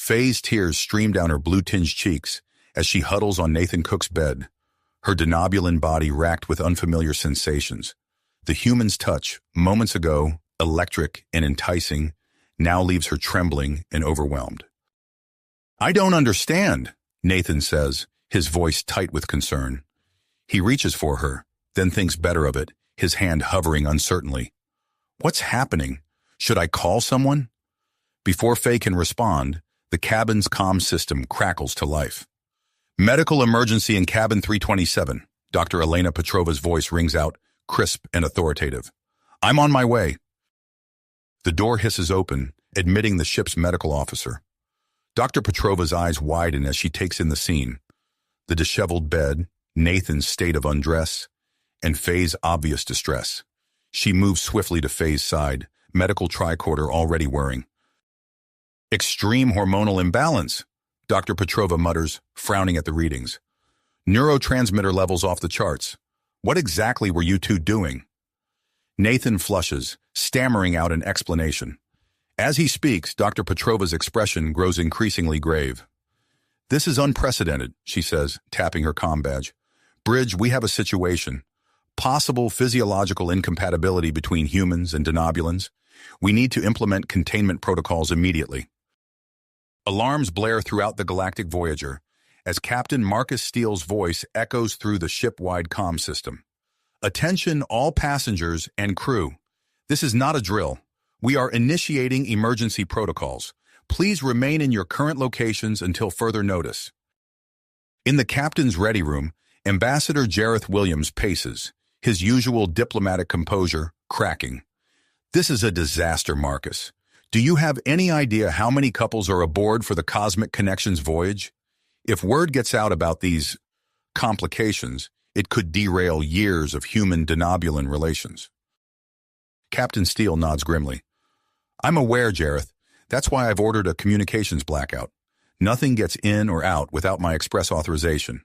Faye's tears stream down her blue-tinged cheeks as she huddles on Nathan Cook's bed, her Denobulan body racked with unfamiliar sensations. The human's touch, moments ago electric and enticing, now leaves her trembling and overwhelmed. "I don't understand," Nathan says, his voice tight with concern. He reaches for her, then thinks better of it, his hand hovering uncertainly. "What's happening? Should I call someone?" Before Faye can respond, the cabin's comm system crackles to life. "Medical emergency in cabin 327, Dr. Elena Petrova's voice rings out, crisp and authoritative. "I'm on my way." The door hisses open, admitting the ship's medical officer. Dr. Petrova's eyes widen as she takes in the scene. The disheveled bed, Nathan's state of undress, and Faye's obvious distress. She moves swiftly to Faye's side, medical tricorder already whirring. "Extreme hormonal imbalance," Dr. Petrova mutters, frowning at the readings. "Neurotransmitter levels off the charts. What exactly were you two doing?" Nathan flushes, stammering out an explanation. As he speaks, Dr. Petrova's expression grows increasingly grave. "This is unprecedented," she says, tapping her comm badge. "Bridge, we have a situation. Possible physiological incompatibility between humans and Denobulans. We need to implement containment protocols immediately." Alarms blare throughout the galactic Voyager as Captain Marcus Steele's voice echoes through the ship-wide comm system. "Attention all passengers and crew. This is not a drill. We are initiating emergency protocols. Please remain in your current locations until further notice." In the captain's ready room, Ambassador Jareth Williams paces, his usual diplomatic composure cracking. "This is a disaster, Marcus. Do you have any idea how many couples are aboard for the Cosmic Connections voyage? If word gets out about these complications, it could derail years of human-Denobulan relations." Captain Steele nods grimly. "I'm aware, Jareth. That's why I've ordered a communications blackout. Nothing gets in or out without my express authorization."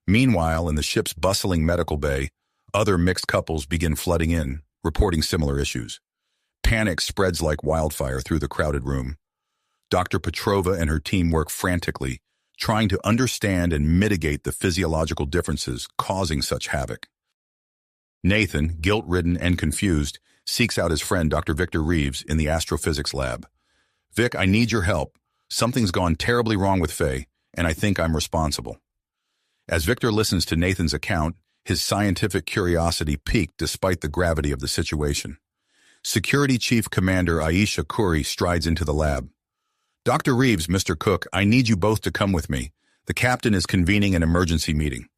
Meanwhile, in the ship's bustling medical bay, other mixed couples begin flooding in, reporting similar issues. Panic spreads like wildfire through the crowded room. Dr. Petrova and her team work frantically, trying to understand and mitigate the physiological differences causing such havoc. Nathan, guilt-ridden and confused, seeks out his friend Dr. Victor Reeves in the astrophysics lab. "Vic, I need your help. Something's gone terribly wrong with Faye, and I think I'm responsible." As Victor listens to Nathan's account, his scientific curiosity piqued despite the gravity of the situation. Security Chief Commander Aisha Khoury strides into the lab. "Dr. Reeves, Mr. Cook, I need you both to come with me. The captain is convening an emergency meeting."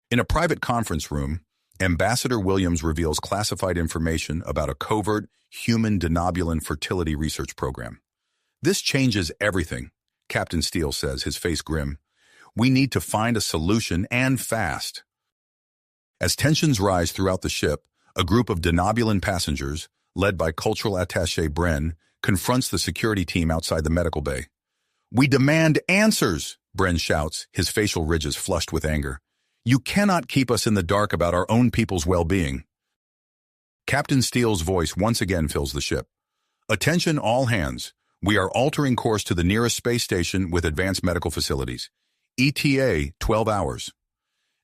In a private conference room, Ambassador Williams reveals classified information about a covert human Denobulan fertility research program. "This changes everything," Captain Steele says, his face grim. "We need to find a solution, and fast." As tensions rise throughout the ship, a group of Denobulan passengers, led by Cultural Attaché Bren, confronts the security team outside the medical bay. "We demand answers," Bren shouts, his facial ridges flushed with anger. "You cannot keep us in the dark about our own people's well-being." Captain Steele's voice once again fills the ship. "Attention all hands. We are altering course to the nearest space station with advanced medical facilities. ETA 12 hours.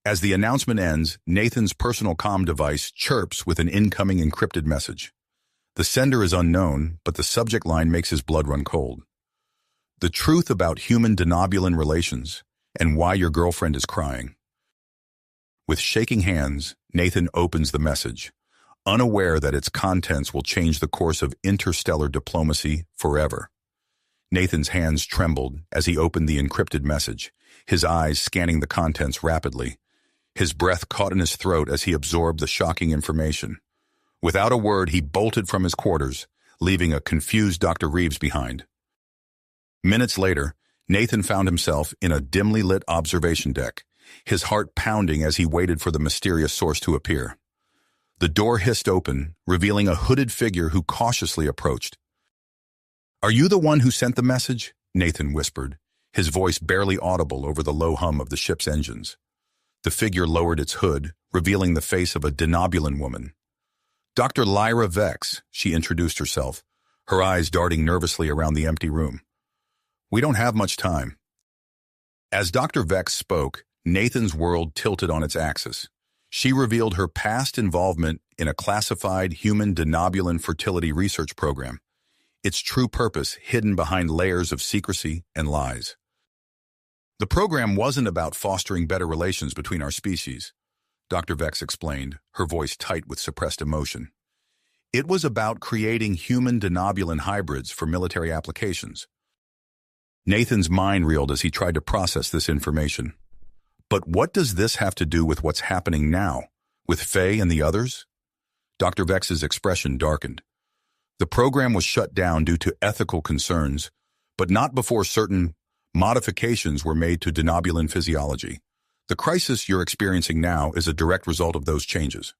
As the announcement ends, Nathan's personal comm device chirps with an incoming encrypted message. The sender is unknown, but the subject line makes his blood run cold. "The truth about human Denobulan relations and why your girlfriend is crying." With shaking hands, Nathan opens the message, unaware that its contents will change the course of interstellar diplomacy forever. Nathan's hands trembled as he opened the encrypted message, his eyes scanning the contents rapidly. His breath caught in his throat as he absorbed the shocking information. Without a word, he bolted from his quarters, leaving a confused Dr. Reeves behind. Minutes later, Nathan found himself in a dimly lit observation deck, his heart pounding as he waited for the mysterious source to appear. The door hissed open, revealing a hooded figure who cautiously approached. "Are you the one who sent the message?" Nathan whispered, his voice barely audible over the low hum of the ship's engines. The figure lowered its hood, revealing the face of a Denobulan woman. "Dr. Lyra Vex," she introduced herself, her eyes darting nervously around the empty room. We don't have much time. As Dr. Vex spoke, Nathan's world tilted on its axis. She revealed her past involvement in a classified human Denobulan fertility research program, its true purpose hidden behind layers of secrecy and lies. The program wasn't about fostering better relations between our species, Dr. Vex explained, her voice tight with suppressed emotion. It was about creating human Denobulan hybrids for military applications. Nathan's mind reeled as he tried to process this information. But what does this have to do with what's happening now, with Faye and the others? Dr. Vex's expression darkened. The program was shut down due to ethical concerns, but not before certain modifications were made to Denobulan physiology. The crisis you're experiencing now is a direct result of those changes.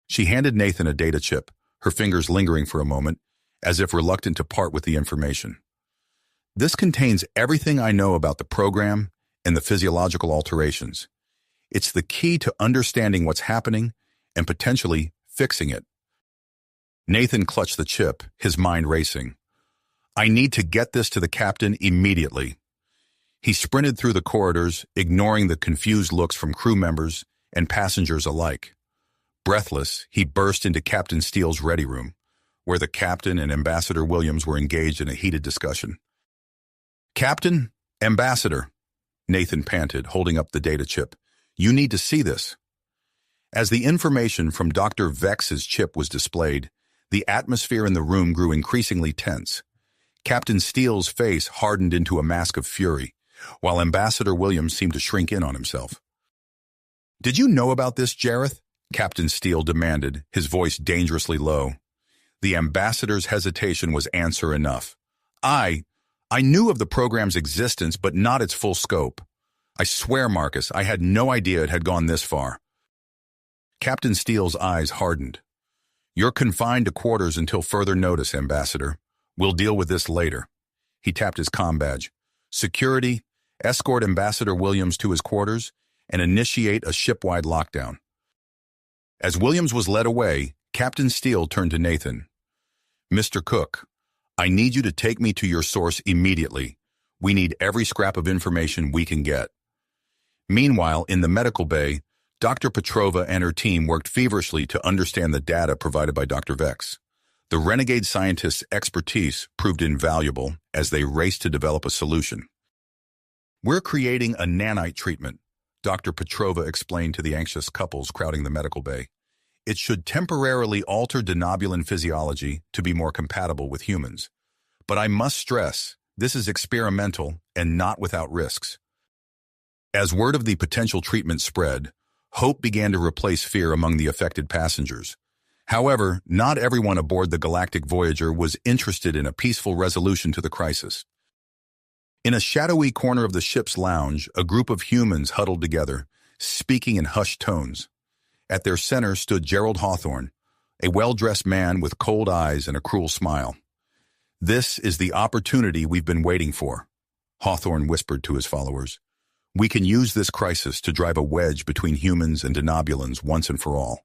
She handed Nathan a data chip, her fingers lingering for a moment, as if reluctant to part with the information. This contains everything I know about the program and the physiological alterations. It's the key to understanding what's happening and potentially fixing it. Nathan clutched the chip, his mind racing. I need to get this to the captain immediately. He sprinted through the corridors, ignoring the confused looks from crew members and passengers alike. Breathless, he burst into Captain Steele's ready room, where the captain and Ambassador Williams were engaged in a heated discussion. Captain, Ambassador, Nathan panted, holding up the data chip. You need to see this. As the information from Dr. Vex's chip was displayed, the atmosphere in the room grew increasingly tense. Captain Steele's face hardened into a mask of fury, while Ambassador Williams seemed to shrink in on himself. Did you know about this, Jareth? Captain Steele demanded, his voice dangerously low. The ambassador's hesitation was answer enough. I knew of the program's existence, but not its full scope. I swear, Marcus, I had no idea it had gone this far. Captain Steele's eyes hardened. You're confined to quarters until further notice, Ambassador. We'll deal with this later. He tapped his comm badge. Security, escort Ambassador Williams to his quarters and initiate a ship-wide lockdown. As Williams was led away, Captain Steele turned to Nathan. Mr. Cook, I need you to take me to your source immediately. We need every scrap of information we can get. Meanwhile, in the medical bay, Dr. Petrova and her team worked feverishly to understand the data provided by Dr. Vex. The renegade scientist's expertise proved invaluable as they raced to develop a solution. We're creating a nanite treatment, Dr. Petrova explained to the anxious couples crowding the medical bay. It should temporarily alter Denobulan physiology to be more compatible with humans. But I must stress, this is experimental and not without risks. As word of the potential treatment spread, hope began to replace fear among the affected passengers. However, not everyone aboard the Galactic Voyager was interested in a peaceful resolution to the crisis. In a shadowy corner of the ship's lounge, a group of humans huddled together, speaking in hushed tones. At their center stood Gerald Hawthorne, a well-dressed man with cold eyes and a cruel smile. This is the opportunity we've been waiting for, Hawthorne whispered to his followers. We can use this crisis to drive a wedge between humans and Denobulans once and for all.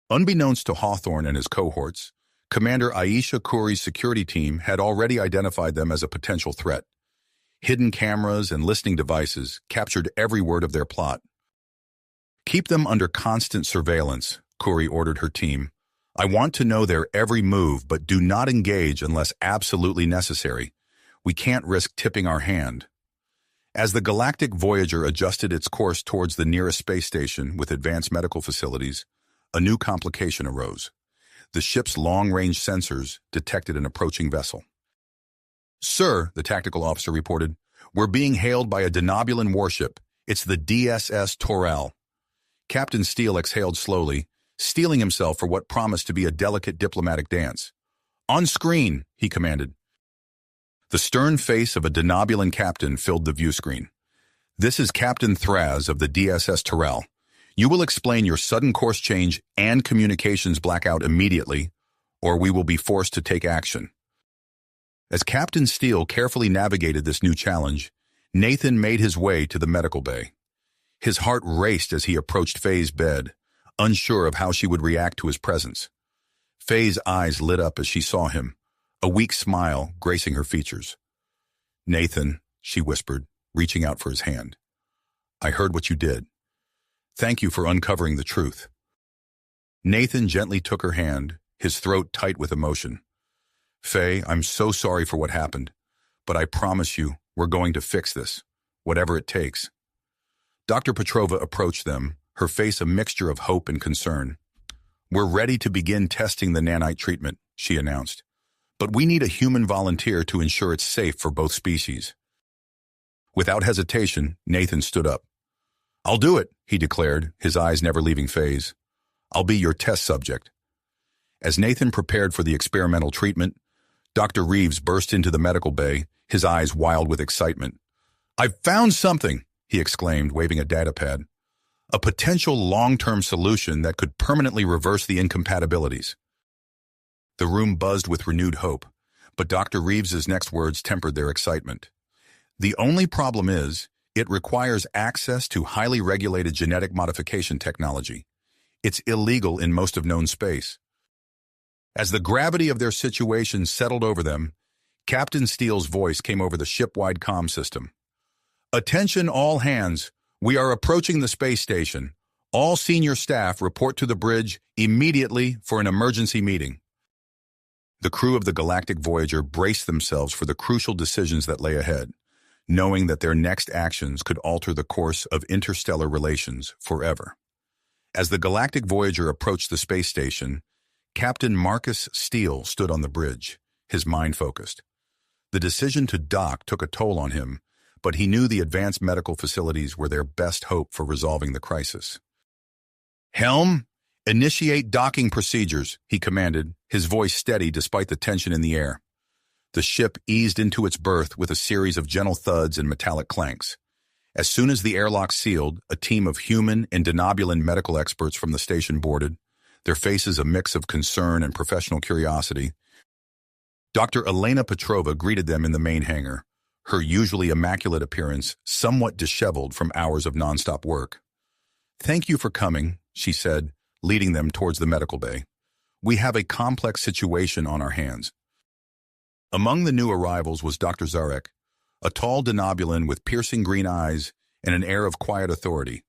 Unbeknownst to Hawthorne and his cohorts, Commander Aisha Khoury's security team had already identified them as a potential threat. Hidden cameras and listening devices captured every word of their plot. Keep them under constant surveillance, Khoury ordered her team. I want to know their every move, but do not engage unless absolutely necessary. We can't risk tipping our hand. As the Galactic Voyager adjusted its course towards the nearest space station with advanced medical facilities, a new complication arose. The ship's long-range sensors detected an approaching vessel. Sir, the tactical officer reported, we're being hailed by a Denobulan warship. It's the DSS Torel. Captain Steele exhaled slowly, steeling himself for what promised to be a delicate diplomatic dance. On screen, he commanded. The stern face of a Denobulan captain filled the view screen. This is Captain Thraz of the DSS Torel. You will explain your sudden course change and communications blackout immediately, or we will be forced to take action. As Captain Steele carefully navigated this new challenge, Nathan made his way to the medical bay. His heart raced as he approached Faye's bed, unsure of how she would react to his presence. Faye's eyes lit up as she saw him, a weak smile gracing her features. Nathan, she whispered, reaching out for his hand. I heard what you did. Thank you for uncovering the truth. Nathan gently took her hand, his throat tight with emotion. Faye, I'm so sorry for what happened, but I promise you we're going to fix this, whatever it takes. Dr. Petrova approached them, her face a mixture of hope and concern. We're ready to begin testing the nanite treatment, she announced. But we need a human volunteer to ensure it's safe for both species. Without hesitation, Nathan stood up. I'll do it, he declared, his eyes never leaving Faye's. I'll be your test subject. As Nathan prepared for the experimental treatment, Dr. Reeves burst into the medical bay, his eyes wild with excitement. I've found something, he exclaimed, waving a data pad. A potential long-term solution that could permanently reverse the incompatibilities. The room buzzed with renewed hope, but Dr. Reeves's next words tempered their excitement. The only problem is, it requires access to highly regulated genetic modification technology. It's illegal in most of known space. As the gravity of their situation settled over them, Captain Steele's voice came over the ship-wide comm system. Attention all hands, we are approaching the space station. All senior staff report to the bridge immediately for an emergency meeting. The crew of the Galactic Voyager braced themselves for the crucial decisions that lay ahead, knowing that their next actions could alter the course of interstellar relations forever. As the Galactic Voyager approached the space station, Captain Marcus Steele stood on the bridge, his mind focused. The decision to dock took a toll on him, but he knew the advanced medical facilities were their best hope for resolving the crisis. Helm, initiate docking procedures, he commanded, his voice steady despite the tension in the air. The ship eased into its berth with a series of gentle thuds and metallic clanks. As soon as the airlock sealed, a team of human and Denobulan medical experts from the station boarded, their faces a mix of concern and professional curiosity. Dr. Elena Petrova greeted them in the main hangar, her usually immaculate appearance somewhat disheveled from hours of nonstop work. Thank you for coming, she said, leading them towards the medical bay. We have a complex situation on our hands. Among the new arrivals was Dr. Zarek, a tall Denobulan with piercing green eyes and an air of quiet authority.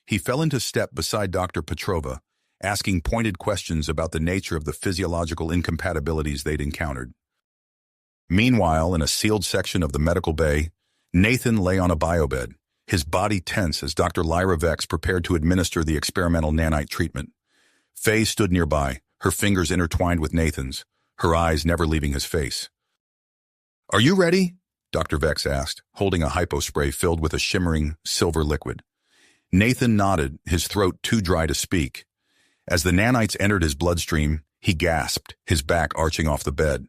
He fell into step beside Dr. Petrova, asking pointed questions about the nature of the physiological incompatibilities they'd encountered. Meanwhile, in a sealed section of the medical bay, Nathan lay on a biobed, his body tense as Dr. Lyra Vex prepared to administer the experimental nanite treatment. Faye stood nearby, her fingers intertwined with Nathan's, her eyes never leaving his face. Are you ready? Dr. Vex asked, holding a hypospray filled with a shimmering silver liquid. Nathan nodded, his throat too dry to speak. As the nanites entered his bloodstream, he gasped, his back arching off the bed.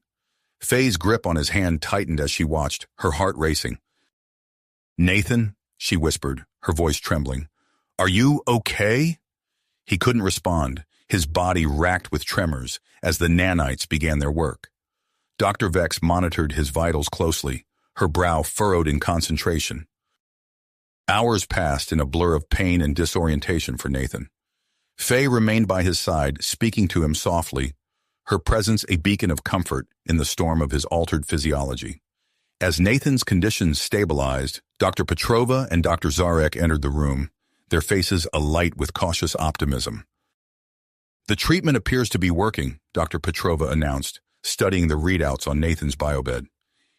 Faye's grip on his hand tightened as she watched, her heart racing. Nathan, she whispered, her voice trembling, are you okay? He couldn't respond, his body racked with tremors as the nanites began their work. Dr. Vex monitored his vitals closely, her brow furrowed in concentration. Hours passed in a blur of pain and disorientation for Nathan. Faye remained by his side, speaking to him softly, her presence a beacon of comfort in the storm of his altered physiology. As Nathan's conditions stabilized, Dr. Petrova and Dr. Zarek entered the room, their faces alight with cautious optimism. The treatment appears to be working, Dr. Petrova announced, studying the readouts on Nathan's biobed.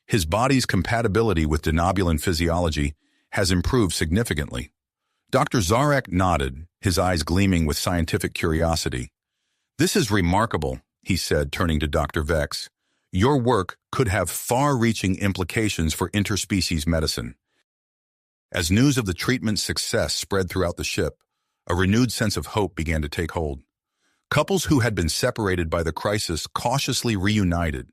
His body's compatibility with Denobulan physiology has improved significantly. Dr. Zarek nodded, his eyes gleaming with scientific curiosity. This is remarkable, he said, turning to Dr. Vex. Your work could have far-reaching implications for interspecies medicine. As news of the treatment's success spread throughout the ship, a renewed sense of hope began to take hold. Couples who had been separated by the crisis cautiously reunited,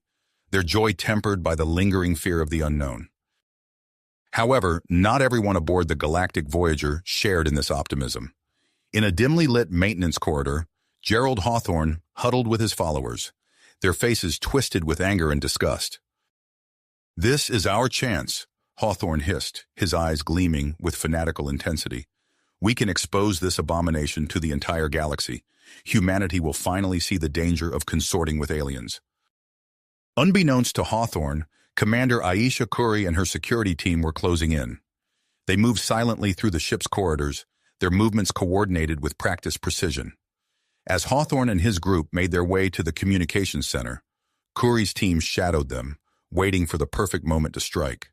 their joy tempered by the lingering fear of the unknown. However, not everyone aboard the Galactic Voyager shared in this optimism. In a dimly lit maintenance corridor, Gerald Hawthorne huddled with his followers, their faces twisted with anger and disgust. This is our chance, Hawthorne hissed, his eyes gleaming with fanatical intensity. We can expose this abomination to the entire galaxy. Humanity will finally see the danger of consorting with aliens. Unbeknownst to Hawthorne, Commander Aisha Khoury and her security team were closing in. They moved silently through the ship's corridors, their movements coordinated with practiced precision. As Hawthorne and his group made their way to the communications center, Khoury's team shadowed them, waiting for the perfect moment to strike.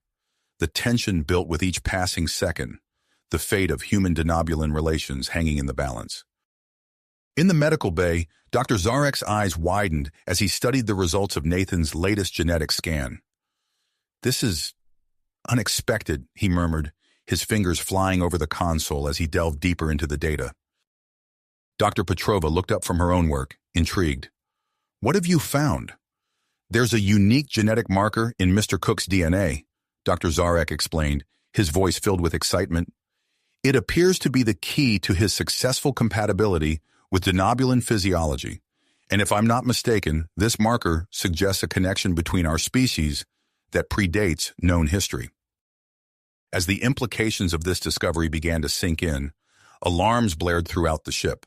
The tension built with each passing second, the fate of human-Denobulan relations hanging in the balance. In the medical bay, Dr. Zarek's eyes widened as he studied the results of Nathan's latest genetic scan. "This is unexpected," he murmured, his fingers flying over the console as he delved deeper into the data. Dr. Petrova looked up from her own work, intrigued. "What have you found?" "There's a unique genetic marker in Mr. Cook's DNA," Dr. Zarek explained, his voice filled with excitement. "It appears to be the key to his successful compatibility with Denobulan physiology. And if I'm not mistaken, this marker suggests a connection between our species that predates known history." As the implications of this discovery began to sink in, alarms blared throughout the ship.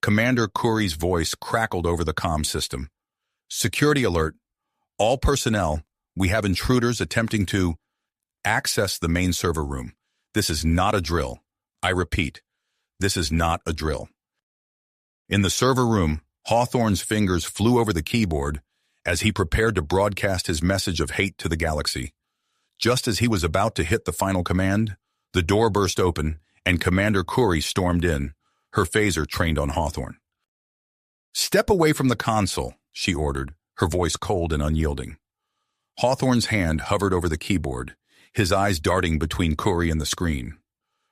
Commander Khoury's voice crackled over the comm system. "Security alert. All personnel, we have intruders attempting to access the main server room. This is not a drill. I repeat, this is not a drill." In the server room, Hawthorne's fingers flew over the keyboard as he prepared to broadcast his message of hate to the galaxy. Just as he was about to hit the final command, the door burst open and Commander Khoury stormed in, her phaser trained on Hawthorne. "Step away from the console," she ordered, her voice cold and unyielding. Hawthorne's hand hovered over the keyboard, his eyes darting between Khoury and the screen.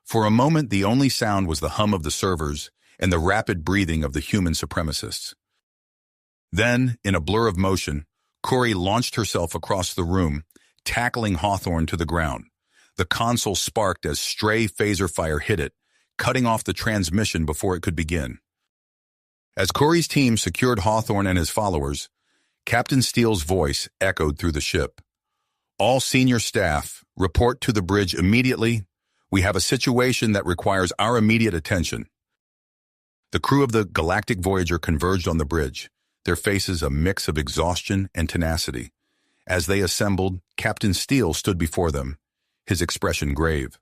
For a moment, the only sound was the hum of the servers and the rapid breathing of the human supremacists. Then, in a blur of motion, Khoury launched herself across the room, tackling Hawthorne to the ground. The console sparked as stray phaser fire hit it, cutting off the transmission before it could begin. As Khoury's team secured Hawthorne and his followers, Captain Steele's voice echoed through the ship. "All senior staff, report to the bridge immediately. We have a situation that requires our immediate attention." The crew of the Galactic Voyager converged on the bridge, their faces a mix of exhaustion and tenacity. As they assembled, Captain Steele stood before them, his expression grave.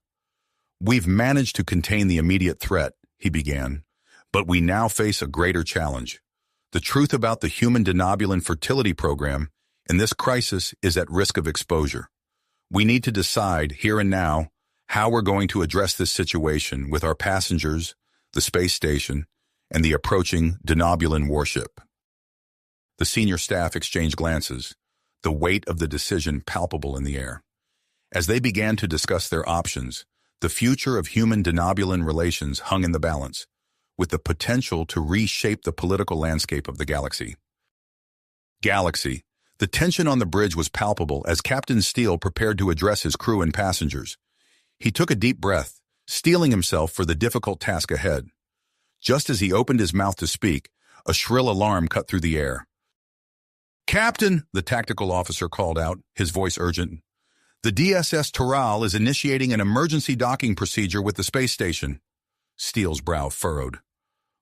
"We've managed to contain the immediate threat," he began, "but we now face a greater challenge. The truth about the human Denobulan fertility program in this crisis is at risk of exposure. We need to decide, here and now, how we're going to address this situation with our passengers, the space station, and the approaching Denobulan warship." The senior staff exchanged glances, the weight of the decision palpable in the air. As they began to discuss their options, the future of human Denobulan relations hung in the balance, with the potential to reshape the political landscape of the galaxy. The tension on the bridge was palpable as Captain Steele prepared to address his crew and passengers. He took a deep breath, steeling himself for the difficult task ahead. Just as he opened his mouth to speak, a shrill alarm cut through the air. "Captain," the tactical officer called out, his voice urgent. "The DSS Taral is initiating an emergency docking procedure with the space station." Steele's brow furrowed.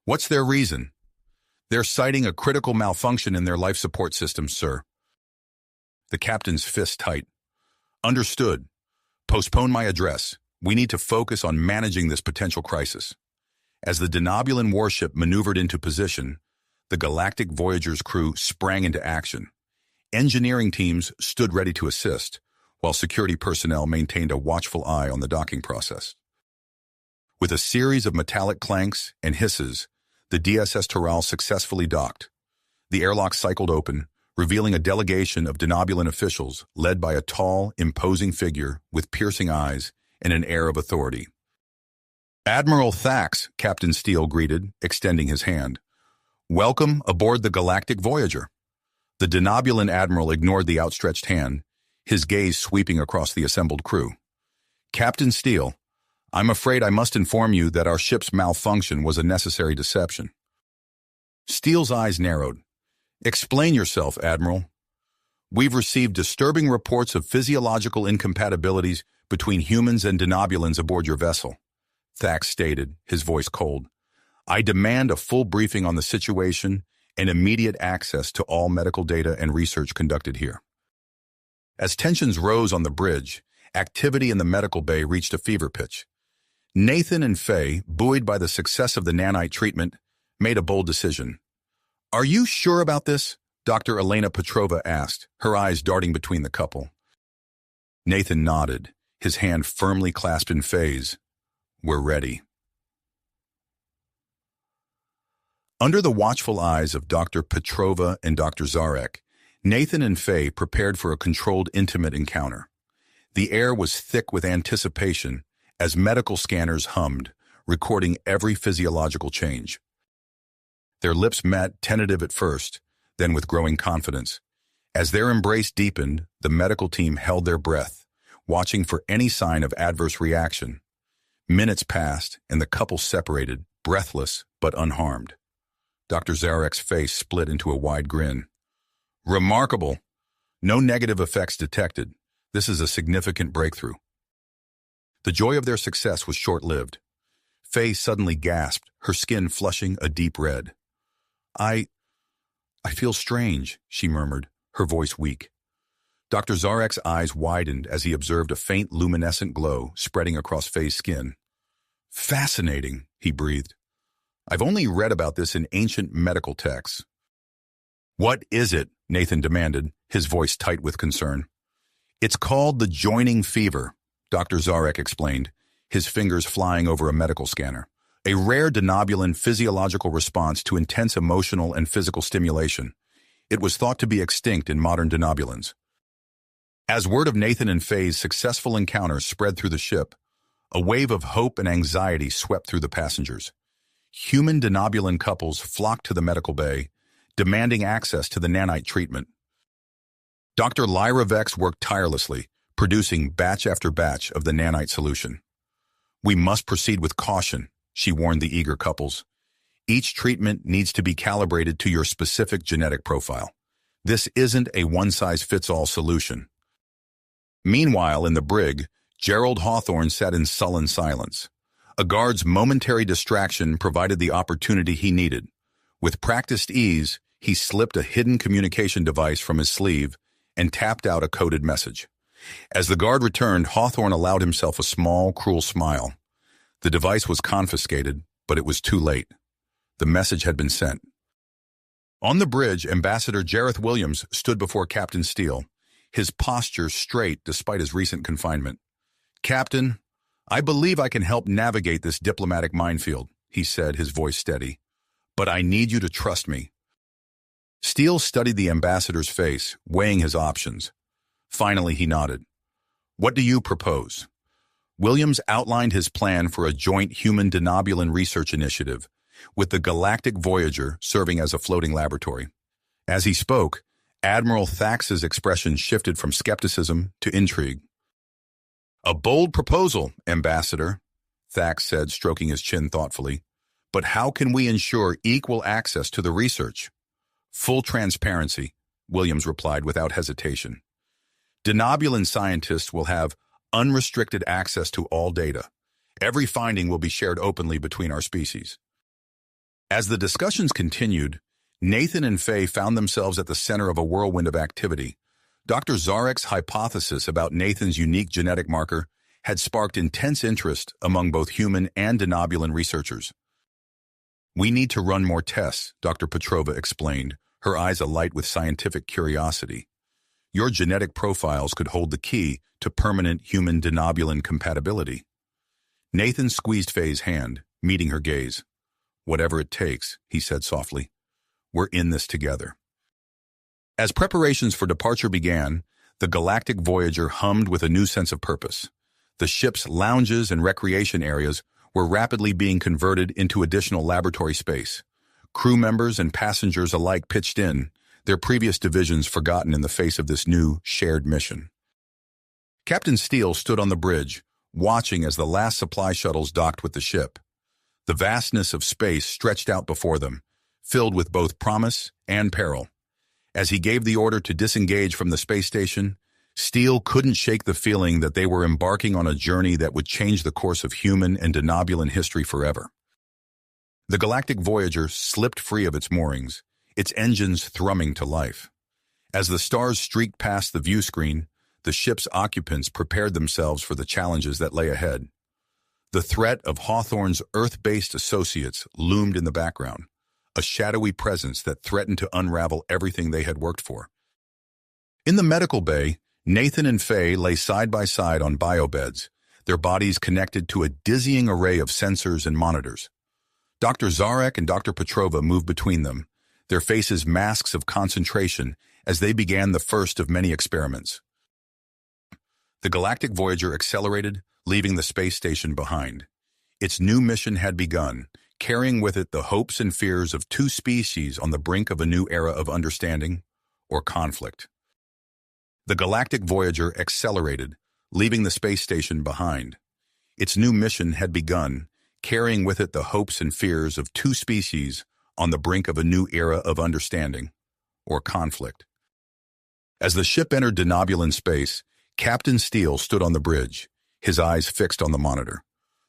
"What's their reason?" "They're citing a critical malfunction in their life support systems, sir." The captain's fist tight. "Understood. Postpone my address. We need to focus on managing this potential crisis." As the Denobulan warship maneuvered into position, the Galactic Voyager's crew sprang into action. Engineering teams stood ready to assist, while security personnel maintained a watchful eye on the docking process. With a series of metallic clanks and hisses, the DSS Taral successfully docked. The airlock cycled open, revealing a delegation of Denobulan officials led by a tall, imposing figure with piercing eyes and an air of authority. "Admiral Thax," Captain Steele greeted, extending his hand. "Welcome aboard the Galactic Voyager." The Denobulan admiral ignored the outstretched hand, his gaze sweeping across the assembled crew. "Captain Steele, I'm afraid I must inform you that our ship's malfunction was a necessary deception." Steele's eyes narrowed. "Explain yourself, Admiral." "We've received disturbing reports of physiological incompatibilities between humans and Denobulans aboard your vessel," Thax stated, his voice cold. "I demand a full briefing on the situation and immediate access to all medical data and research conducted here." As tensions rose on the bridge, activity in the medical bay reached a fever pitch. Nathan and Faye, buoyed by the success of the nanite treatment, made a bold decision. "Are you sure about this?" Dr. Elena Petrova asked, her eyes darting between the couple. Nathan nodded, his hand firmly clasped in Faye's. "We're ready." Under the watchful eyes of Dr. Petrova and Dr. Zarek, Nathan and Faye prepared for a controlled, intimate encounter. The air was thick with anticipation as medical scanners hummed, recording every physiological change. Their lips met, tentative at first, then with growing confidence. As their embrace deepened, the medical team held their breath, watching for any sign of adverse reaction. Minutes passed, and the couple separated, breathless but unharmed. Dr. Zarek's face split into a wide grin. "Remarkable. No negative effects detected. This is a significant breakthrough." The joy of their success was short-lived. Faye suddenly gasped, her skin flushing a deep red. I feel strange," she murmured, her voice weak. Dr. Zarek's eyes widened as he observed a faint luminescent glow spreading across Faye's skin. "Fascinating," he breathed. "I've only read about this in ancient medical texts." "What is it?" Nathan demanded, his voice tight with concern. "It's called the joining fever," Dr. Zarek explained, his fingers flying over a medical scanner. "A rare Denobulan physiological response to intense emotional and physical stimulation. It was thought to be extinct in modern Denobulans." As word of Nathan and Faye's successful encounter spread through the ship, a wave of hope and anxiety swept through the passengers. Human Denobulan couples flocked to the medical bay, demanding access to the nanite treatment. Dr. Lyra Vex worked tirelessly, producing batch after batch of the nanite solution. "We must proceed with caution," she warned the eager couples. "Each treatment needs to be calibrated to your specific genetic profile. This isn't a one-size-fits-all solution." Meanwhile, in the brig, Gerald Hawthorne sat in sullen silence. A guard's momentary distraction provided the opportunity he needed. With practiced ease, he slipped a hidden communication device from his sleeve and tapped out a coded message. As the guard returned, Hawthorne allowed himself a small, cruel smile. The device was confiscated, but it was too late. The message had been sent. On the bridge, Ambassador Jareth Williams stood before Captain Steele, his posture straight despite his recent confinement. "Captain, I believe I can help navigate this diplomatic minefield," he said, his voice steady. "But I need you to trust me." Steele studied the ambassador's face, weighing his options. Finally, he nodded. "What do you propose?" Williams outlined his plan for a joint human Denobulan research initiative, with the Galactic Voyager serving as a floating laboratory. As he spoke, Admiral Thax's expression shifted from skepticism to intrigue. "A bold proposal, Ambassador," Thax said, stroking his chin thoughtfully. "But how can we ensure equal access to the research?" "Full transparency," Williams replied without hesitation. "Denobulan scientists will have unrestricted access to all data. Every finding will be shared openly between our species." As the discussions continued, Nathan and Faye found themselves at the center of a whirlwind of activity. Dr. Zarek's hypothesis about Nathan's unique genetic marker had sparked intense interest among both human and Denobulan researchers. "We need to run more tests," Dr. Petrova explained, her eyes alight with scientific curiosity. "Your genetic profiles could hold the key to permanent human Denobulan compatibility." Nathan squeezed Faye's hand, meeting her gaze. "Whatever it takes," he said softly. "We're in this together." As preparations for departure began, the Galactic Voyager hummed with a new sense of purpose. The ship's lounges and recreation areas were rapidly being converted into additional laboratory space. Crew members and passengers alike pitched in, their previous divisions forgotten in the face of this new, shared mission. Captain Steele stood on the bridge, watching as the last supply shuttles docked with the ship. The vastness of space stretched out before them, filled with both promise and peril. As he gave the order to disengage from the space station, Steele couldn't shake the feeling that they were embarking on a journey that would change the course of human and Denobulan history forever. The Galactic Voyager slipped free of its moorings, its engines thrumming to life. As the stars streaked past the view screen, the ship's occupants prepared themselves for the challenges that lay ahead. The threat of Hawthorne's Earth-based associates loomed in the background, a shadowy presence that threatened to unravel everything they had worked for. In the medical bay, Nathan and Faye lay side by side on biobeds, their bodies connected to a dizzying array of sensors and monitors. Dr. Zarek and Dr. Petrova moved between them, their faces masks of concentration as they began the first of many experiments. The Galactic Voyager accelerated, leaving the space station behind. Its new mission had begun, carrying with it the hopes and fears of two species on the brink of a new era of understanding or conflict. The Galactic Voyager accelerated, leaving the space station behind. Its new mission had begun, carrying with it the hopes and fears of two species on the brink of a new era of understanding or conflict. As the ship entered Denobulan space, Captain Steele stood on the bridge, his eyes fixed on the monitor.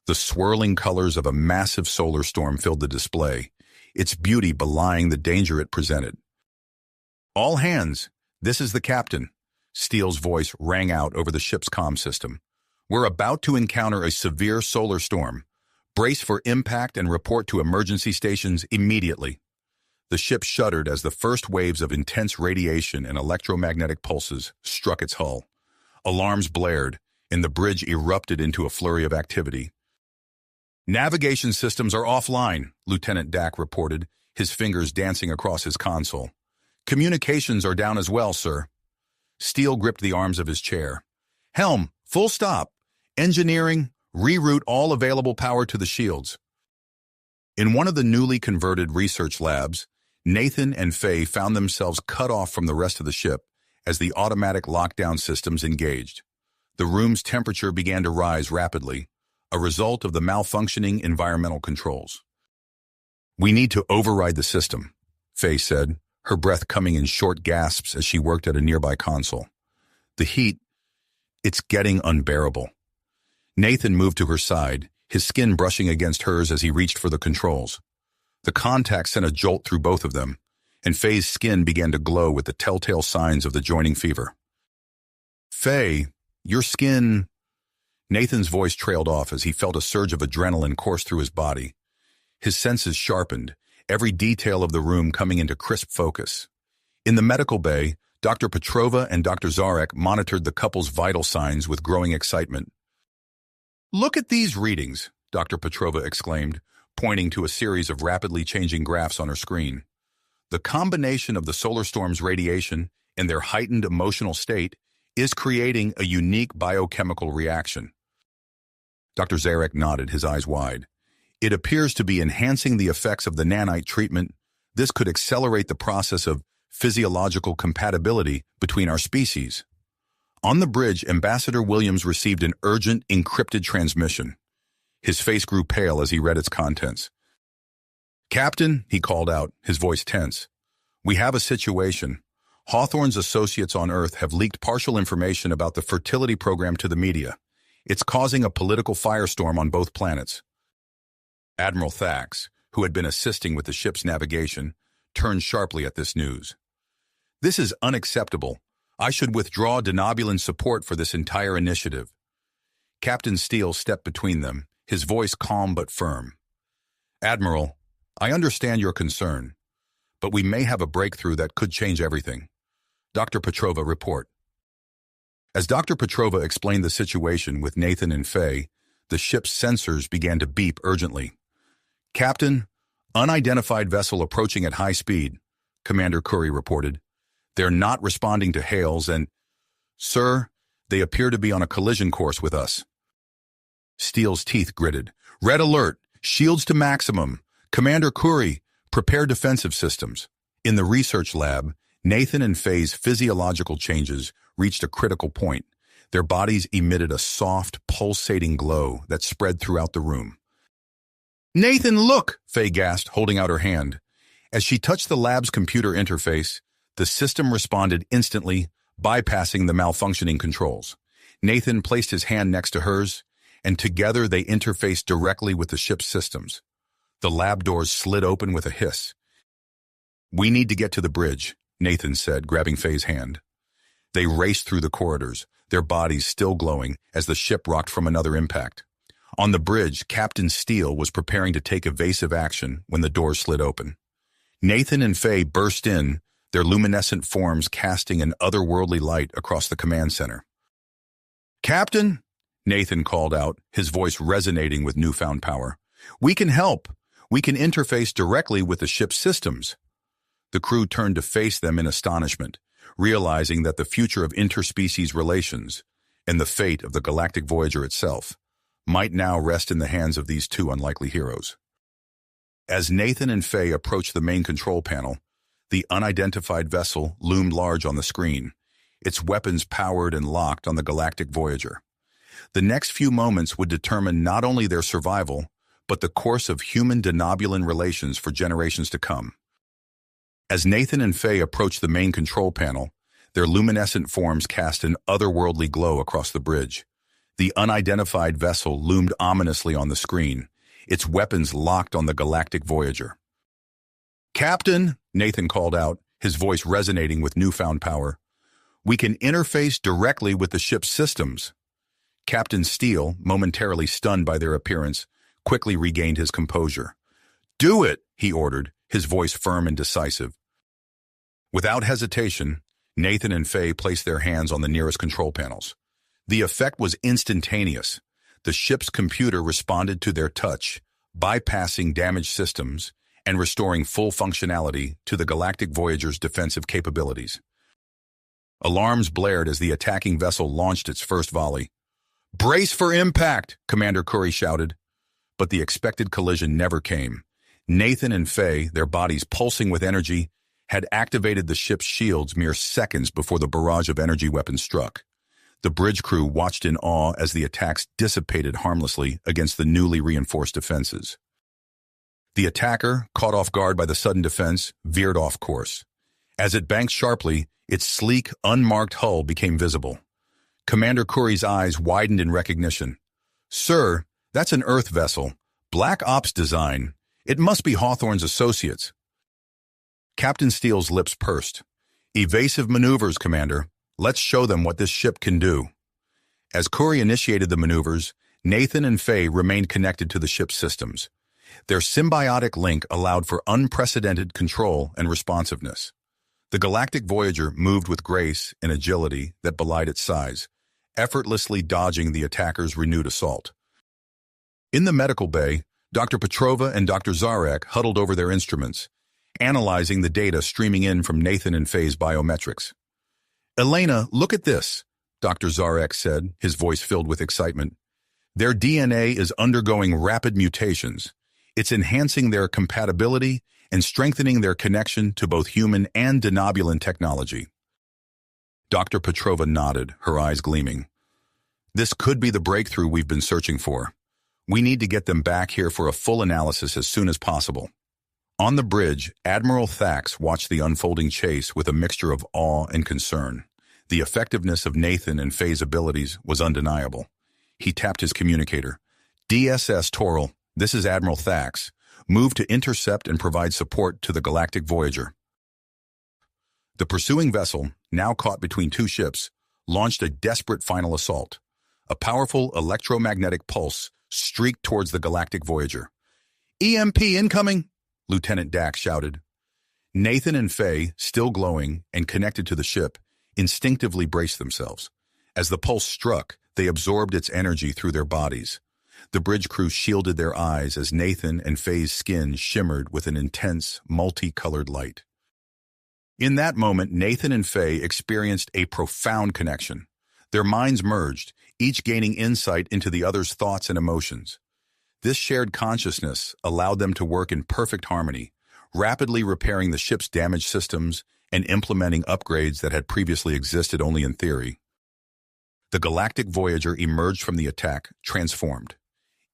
The swirling colors of a massive solar storm filled the display, its beauty belying the danger it presented. "All hands, this is the captain." Steele's voice rang out over the ship's comm system. "We're about to encounter a severe solar storm. Brace for impact and report to emergency stations immediately." The ship shuddered as the first waves of intense radiation and electromagnetic pulses struck its hull. Alarms blared, and the bridge erupted into a flurry of activity. "Navigation systems are offline," Lieutenant Dak reported, his fingers dancing across his console. "Communications are down as well, sir." Steele gripped the arms of his chair. "Helm, full stop. Engineering, reroute all available power to the shields." In one of the newly converted research labs, Nathan and Faye found themselves cut off from the rest of the ship as the automatic lockdown systems engaged. The room's temperature began to rise rapidly, a result of the malfunctioning environmental controls. "We need to override the system," Faye said, her breath coming in short gasps as she worked at a nearby console. "The heat, it's getting unbearable." Nathan moved to her side, his skin brushing against hers as he reached for the controls. The contact sent a jolt through both of them, and Faye's skin began to glow with the telltale signs of the joining fever. "Faye, your skin—" Nathan's voice trailed off as he felt a surge of adrenaline course through his body. His senses sharpened, every detail of the room coming into crisp focus. In the medical bay, Dr. Petrova and Dr. Zarek monitored the couple's vital signs with growing excitement. "Look at these readings," Dr. Petrova exclaimed, pointing to a series of rapidly changing graphs on her screen. "The combination of the solar storm's radiation and their heightened emotional state is creating a unique biochemical reaction." Dr. Zarek nodded, his eyes wide. "It appears to be enhancing the effects of the nanite treatment. This could accelerate the process of physiological compatibility between our species." On the bridge, Ambassador Williams received an urgent, encrypted transmission. His face grew pale as he read its contents. "Captain," he called out, his voice tense, "we have a situation. Hawthorne's associates on Earth have leaked partial information about the fertility program to the media. It's causing a political firestorm on both planets." Admiral Thax, who had been assisting with the ship's navigation, turned sharply at this news. "This is unacceptable. I should withdraw Denobulan support for this entire initiative." Captain Steele stepped between them, his voice calm but firm. "Admiral, I understand your concern, but we may have a breakthrough that could change everything." Dr. Petrova, report. As Dr. Petrova explained the situation with Nathan and Faye, the ship's sensors began to beep urgently. "Captain, unidentified vessel approaching at high speed," Commander Curry reported. "They're not responding to hails and—" "Sir, they appear to be on a collision course with us." Steele's teeth gritted. "Red alert! Shields to maximum! Commander Curry, prepare defensive systems." In the research lab, Nathan and Faye's physiological changes reached a critical point. Their bodies emitted a soft, pulsating glow that spread throughout the room. "Nathan, look!" Faye gasped, holding out her hand. As she touched the lab's computer interface, the system responded instantly, bypassing the malfunctioning controls. Nathan placed his hand next to hers, and together they interfaced directly with the ship's systems. The lab doors slid open with a hiss. "We need to get to the bridge," Nathan said, grabbing Faye's hand. They raced through the corridors, their bodies still glowing as the ship rocked from another impact. On the bridge, Captain Steele was preparing to take evasive action when the doors slid open. Nathan and Faye burst in, their luminescent forms casting an otherworldly light across the command center. "Captain," Nathan called out, his voice resonating with newfound power. "We can help. We can interface directly with the ship's systems." The crew turned to face them in astonishment, realizing that the future of interspecies relations, and the fate of the galactic Voyager itself, might now rest in the hands of these two unlikely heroes. As Nathan and Faye approached the main control panel, the unidentified vessel loomed large on the screen, its weapons powered and locked on the galactic Voyager. The next few moments would determine not only their survival, but the course of human-Denobulan relations for generations to come. As Nathan and Faye approached the main control panel, their luminescent forms cast an otherworldly glow across the bridge. The unidentified vessel loomed ominously on the screen, its weapons locked on the galactic Voyager. "Captain," Nathan called out, his voice resonating with newfound power, "we can interface directly with the ship's systems." Captain Steele, momentarily stunned by their appearance, quickly regained his composure. "Do it," he ordered, his voice firm and decisive. Without hesitation, Nathan and Faye placed their hands on the nearest control panels. The effect was instantaneous. The ship's computer responded to their touch, bypassing damaged systems and restoring full functionality to the galactic Voyager's defensive capabilities. Alarms blared as the attacking vessel launched its first volley. "Brace for impact," Commander Curry shouted. But the expected collision never came. Nathan and Faye, their bodies pulsing with energy, had activated the ship's shields mere seconds before the barrage of energy weapons struck. The bridge crew watched in awe as the attacks dissipated harmlessly against the newly reinforced defenses. The attacker, caught off guard by the sudden defense, veered off course. As it banked sharply, its sleek, unmarked hull became visible. Commander Curry's eyes widened in recognition. "Sir, that's an Earth vessel. Black Ops design. It must be Hawthorne's associates." Captain Steele's lips pursed. "Evasive maneuvers, Commander. Let's show them what this ship can do." As Curry initiated the maneuvers, Nathan and Faye remained connected to the ship's systems. Their symbiotic link allowed for unprecedented control and responsiveness. The galactic Voyager moved with grace and agility that belied its size, effortlessly dodging the attacker's renewed assault. In the medical bay, Dr. Petrova and Dr. Zarek huddled over their instruments, analyzing the data streaming in from Nathan and Faye's biometrics. "Elena, look at this," Dr. Zarek said, his voice filled with excitement. "Their DNA is undergoing rapid mutations. It's enhancing their compatibility and strengthening their connection to both human and Denobulan technology." Dr. Petrova nodded, her eyes gleaming. "This could be the breakthrough we've been searching for. We need to get them back here for a full analysis as soon as possible." On the bridge, Admiral Thax watched the unfolding chase with a mixture of awe and concern. The effectiveness of Nathan and Faye's abilities was undeniable. He tapped his communicator. "DSS Toral, this is Admiral Thax. Move to intercept and provide support to the galactic Voyager." The pursuing vessel, now caught between two ships, launched a desperate final assault. A powerful electromagnetic pulse streaked towards the galactic Voyager. "EMP incoming!" Lieutenant Dax shouted. Nathan and Faye, still glowing and connected to the ship, instinctively braced themselves. As the pulse struck, they absorbed its energy through their bodies. The bridge crew shielded their eyes as Nathan and Faye's skin shimmered with an intense, multicolored light. In that moment, Nathan and Faye experienced a profound connection. Their minds merged, each gaining insight into the other's thoughts and emotions. This shared consciousness allowed them to work in perfect harmony, rapidly repairing the ship's damaged systems and implementing upgrades that had previously existed only in theory. The galactic Voyager emerged from the attack, transformed.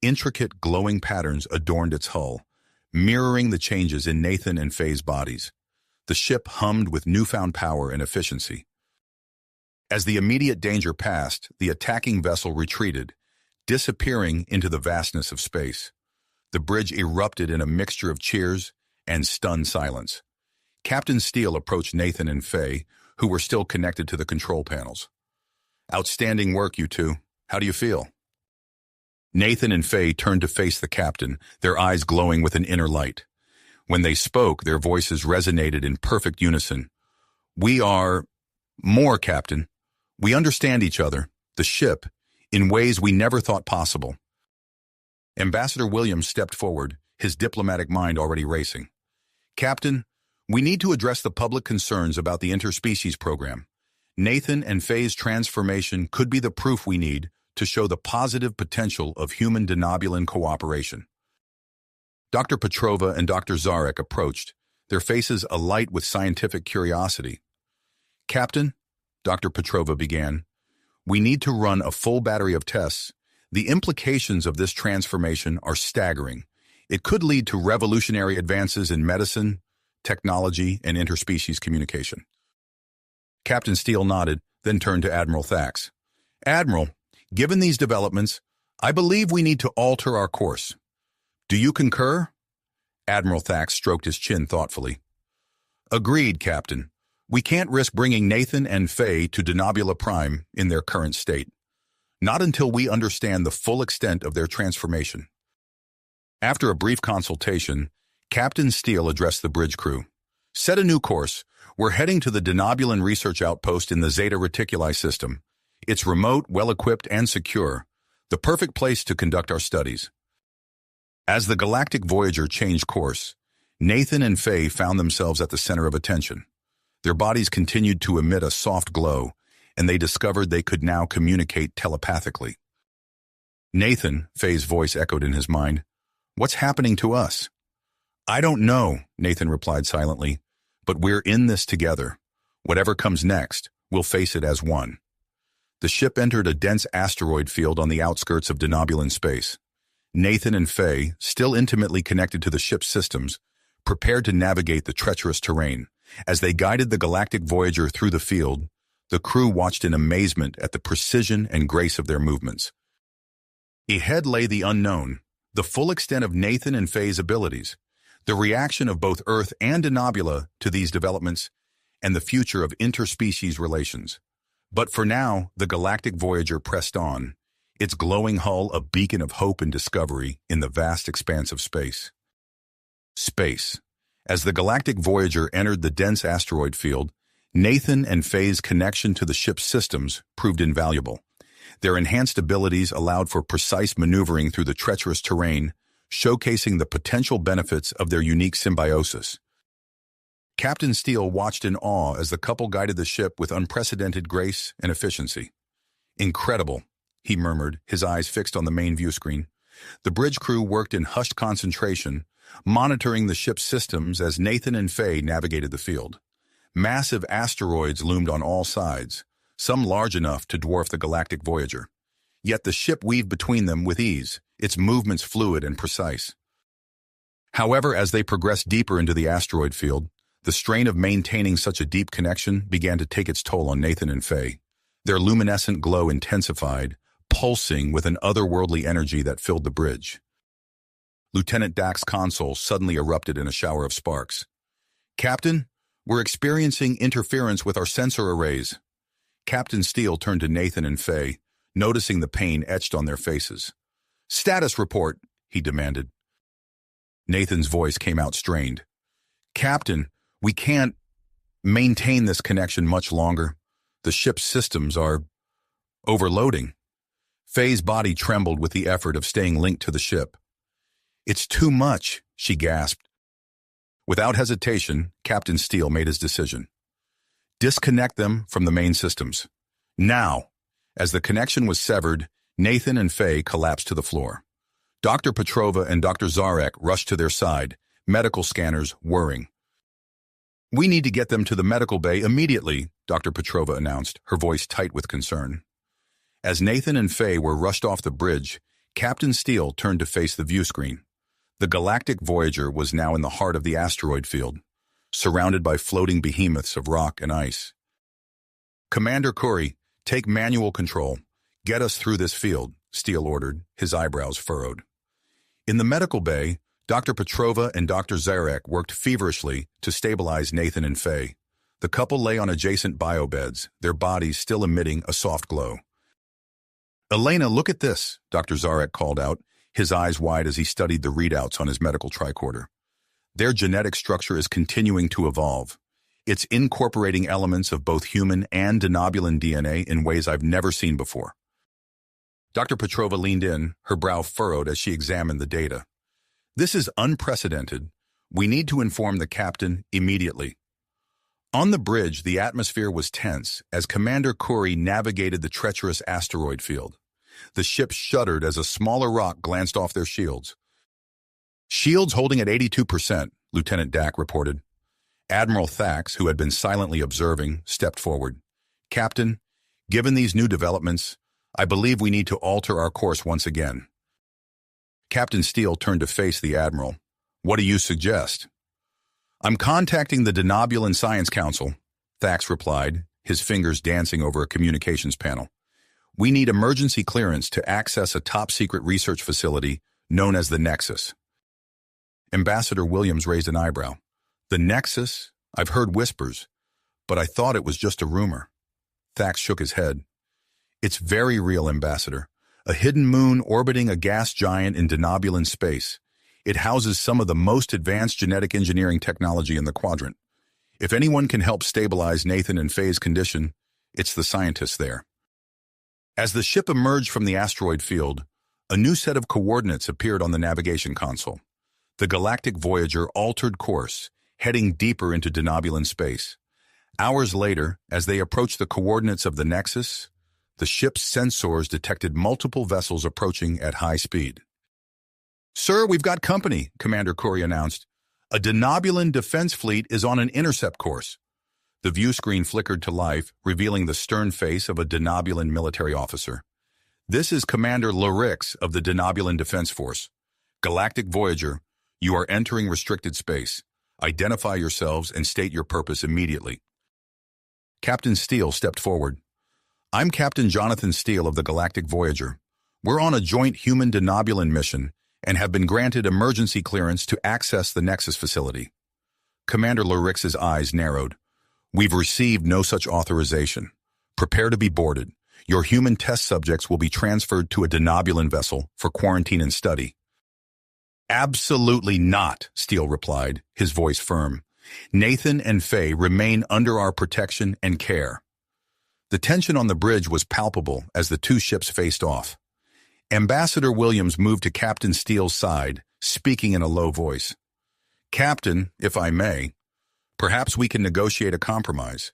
Intricate, glowing patterns adorned its hull, mirroring the changes in Nathan and Faye's bodies. The ship hummed with newfound power and efficiency. As the immediate danger passed, the attacking vessel retreated, disappearing into the vastness of space. The bridge erupted in a mixture of cheers and stunned silence. Captain Steele approached Nathan and Faye, who were still connected to the control panels. Outstanding work, you two. How do you feel? Nathan and Faye turned to face the captain, their eyes glowing with an inner light. When they spoke, their voices resonated in perfect unison. We are more, Captain. We understand each other, the ship, in ways we never thought possible. Ambassador Williams stepped forward, his diplomatic mind already racing. Captain, we need to address the public concerns about the interspecies program. Nathan and Faye's transformation could be the proof we need to show the positive potential of human Denobulan cooperation. Dr. Petrova and Dr. Zarek approached, their faces alight with scientific curiosity. Captain, Dr. Petrova began, we need to run a full battery of tests. The implications of this transformation are staggering. It could lead to revolutionary advances in medicine, technology, and interspecies communication. Captain Steele nodded, then turned to Admiral Thax. Admiral, given these developments, I believe we need to alter our course. Do you concur? Admiral Thax stroked his chin thoughtfully. Agreed, Captain. We can't risk bringing Nathan and Faye to Denobula Prime in their current state. Not until we understand the full extent of their transformation. After a brief consultation, Captain Steele addressed the bridge crew. Set a new course. We're heading to the Denobulan research outpost in the Zeta Reticuli system. It's remote, well-equipped, and secure. The perfect place to conduct our studies. As the Galactic Voyager changed course, Nathan and Faye found themselves at the center of attention. Their bodies continued to emit a soft glow, and they discovered they could now communicate telepathically. Nathan, Faye's voice echoed in his mind. What's happening to us? I don't know, Nathan replied silently, but we're in this together. Whatever comes next, we'll face it as one. The ship entered a dense asteroid field on the outskirts of Denobulan space. Nathan and Faye, still intimately connected to the ship's systems, prepared to navigate the treacherous terrain. As they guided the Galactic Voyager through the field, the crew watched in amazement at the precision and grace of their movements. Ahead lay the unknown, the full extent of Nathan and Faye's abilities, the reaction of both Earth and Denobula to these developments, and the future of interspecies relations. But for now, the Galactic Voyager pressed on, its glowing hull a beacon of hope and discovery in the vast expanse of space. Space. As the Galactic Voyager entered the dense asteroid field, Nathan and Faye's connection to the ship's systems proved invaluable. Their enhanced abilities allowed for precise maneuvering through the treacherous terrain, showcasing the potential benefits of their unique symbiosis. Captain Steele watched in awe as the couple guided the ship with unprecedented grace and efficiency. Incredible, he murmured, his eyes fixed on the main view screen. The bridge crew worked in hushed concentration, monitoring the ship's systems as Nathan and Faye navigated the field. Massive asteroids loomed on all sides, some large enough to dwarf the Galactic Voyager. Yet the ship weaved between them with ease, its movements fluid and precise. However, as they progressed deeper into the asteroid field, the strain of maintaining such a deep connection began to take its toll on Nathan and Faye. Their luminescent glow intensified, pulsing with an otherworldly energy that filled the bridge. Lieutenant Dax's console suddenly erupted in a shower of sparks. Captain, we're experiencing interference with our sensor arrays. Captain Steele turned to Nathan and Faye, noticing the pain etched on their faces. Status report, he demanded. Nathan's voice came out strained. Captain, we can't maintain this connection much longer. The ship's systems are overloading. Faye's body trembled with the effort of staying linked to the ship. It's too much, she gasped. Without hesitation, Captain Steele made his decision. Disconnect them from the main systems. Now! As the connection was severed, Nathan and Faye collapsed to the floor. Dr. Petrova and Dr. Zarek rushed to their side, medical scanners whirring. We need to get them to the medical bay immediately, Dr. Petrova announced, her voice tight with concern. As Nathan and Faye were rushed off the bridge, Captain Steele turned to face the view screen. The Galactic Voyager was now in the heart of the asteroid field, surrounded by floating behemoths of rock and ice. Commander Curry, take manual control. Get us through this field, Steele ordered, his eyebrows furrowed. In the medical bay, Dr. Petrova and Dr. Zarek worked feverishly to stabilize Nathan and Faye. The couple lay on adjacent biobeds, their bodies still emitting a soft glow. "Elena, look at this," Dr. Zarek called out, his eyes wide as he studied the readouts on his medical tricorder. "Their genetic structure is continuing to evolve. It's incorporating elements of both human and Denobulan DNA in ways I've never seen before." Dr. Petrova leaned in, her brow furrowed as she examined the data. "This is unprecedented. We need to inform the captain immediately." On the bridge, the atmosphere was tense as Commander Curry navigated the treacherous asteroid field. The ship shuddered as a smaller rock glanced off their shields. "Shields holding at 82%, Lieutenant Dack reported. Admiral Thax, who had been silently observing, stepped forward. "Captain, given these new developments, I believe we need to alter our course once again." Captain Steele turned to face the Admiral. "What do you suggest?" "I'm contacting the Denobulan Science Council," Thax replied, his fingers dancing over a communications panel. "We need emergency clearance to access a top-secret research facility known as the Nexus." Ambassador Williams raised an eyebrow. "The Nexus? I've heard whispers, but I thought it was just a rumor." Thax shook his head. "It's very real, Ambassador. A hidden moon orbiting a gas giant in Denobulan space. It houses some of the most advanced genetic engineering technology in the quadrant. If anyone can help stabilize Nathan and Faye's condition, it's the scientists there." As the ship emerged from the asteroid field, a new set of coordinates appeared on the navigation console. The Galactic Voyager altered course, heading deeper into Denobulan space. Hours later, as they approached the coordinates of the Nexus, the ship's sensors detected multiple vessels approaching at high speed. "Sir, we've got company," Commander Curry announced. "A Denobulan defense fleet is on an intercept course." The view screen flickered to life, revealing the stern face of a Denobulan military officer. "This is Commander Lorix of the Denobulan Defense Force. Galactic Voyager, you are entering restricted space. Identify yourselves and state your purpose immediately." Captain Steele stepped forward. "I'm Captain Jonathan Steele of the Galactic Voyager. We're on a joint human Denobulan mission and have been granted emergency clearance to access the Nexus facility." Commander Lorix's eyes narrowed. "We've received no such authorization. Prepare to be boarded. Your human test subjects will be transferred to a Denobulan vessel for quarantine and study." "Absolutely not," Steele replied, his voice firm. "Nathan and Faye remain under our protection and care." The tension on the bridge was palpable as the two ships faced off. Ambassador Williams moved to Captain Steele's side, speaking in a low voice. "Captain, if I may, perhaps we can negotiate a compromise."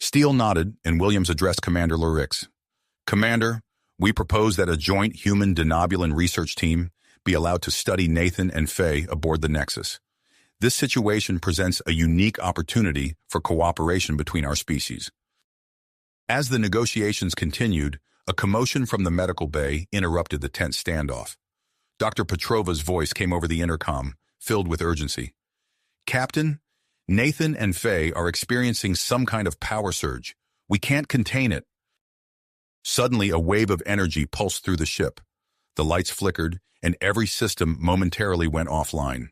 Steele nodded, and Williams addressed Commander Lorix. "Commander, we propose that a joint human Denobulan research team be allowed to study Nathan and Faye aboard the Nexus. This situation presents a unique opportunity for cooperation between our species." As the negotiations continued, a commotion from the medical bay interrupted the tense standoff. Dr. Petrova's voice came over the intercom, filled with urgency. "Captain, Nathan and Faye are experiencing some kind of power surge. We can't contain it." Suddenly, a wave of energy pulsed through the ship. The lights flickered, and every system momentarily went offline.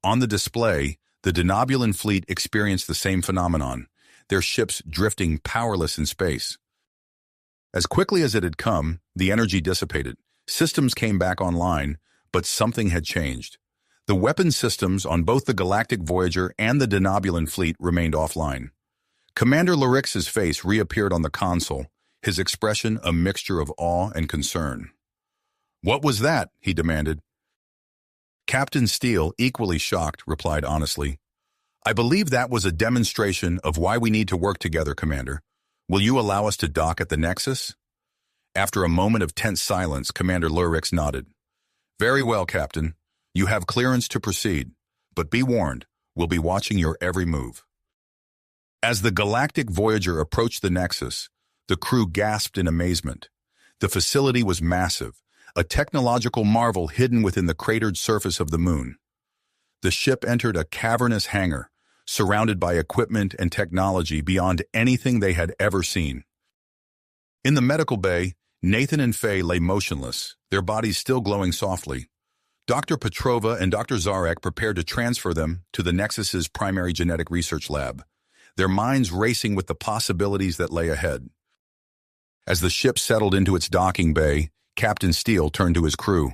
On the display, the Denobulan fleet experienced the same phenomenon, their ships drifting powerless in space. As quickly as it had come, the energy dissipated. Systems came back online, but something had changed. The weapon systems on both the Galactic Voyager and the Denobulan fleet remained offline. Commander Lorix's face reappeared on the console, his expression a mixture of awe and concern. "What was that?" he demanded. Captain Steele, equally shocked, replied honestly, "I believe that was a demonstration of why we need to work together, Commander. Will you allow us to dock at the Nexus?" After a moment of tense silence, Commander Lorix nodded. "Very well, Captain. You have clearance to proceed, but be warned, we'll be watching your every move." As the Galactic Voyager approached the Nexus, the crew gasped in amazement. The facility was massive, a technological marvel hidden within the cratered surface of the moon. The ship entered a cavernous hangar, surrounded by equipment and technology beyond anything they had ever seen. In the medical bay, Nathan and Faye lay motionless, their bodies still glowing softly. Dr. Petrova and Dr. Zarek prepared to transfer them to the Nexus's primary genetic research lab. their minds racing with the possibilities that lay ahead. As the ship settled into its docking bay, Captain Steele turned to his crew.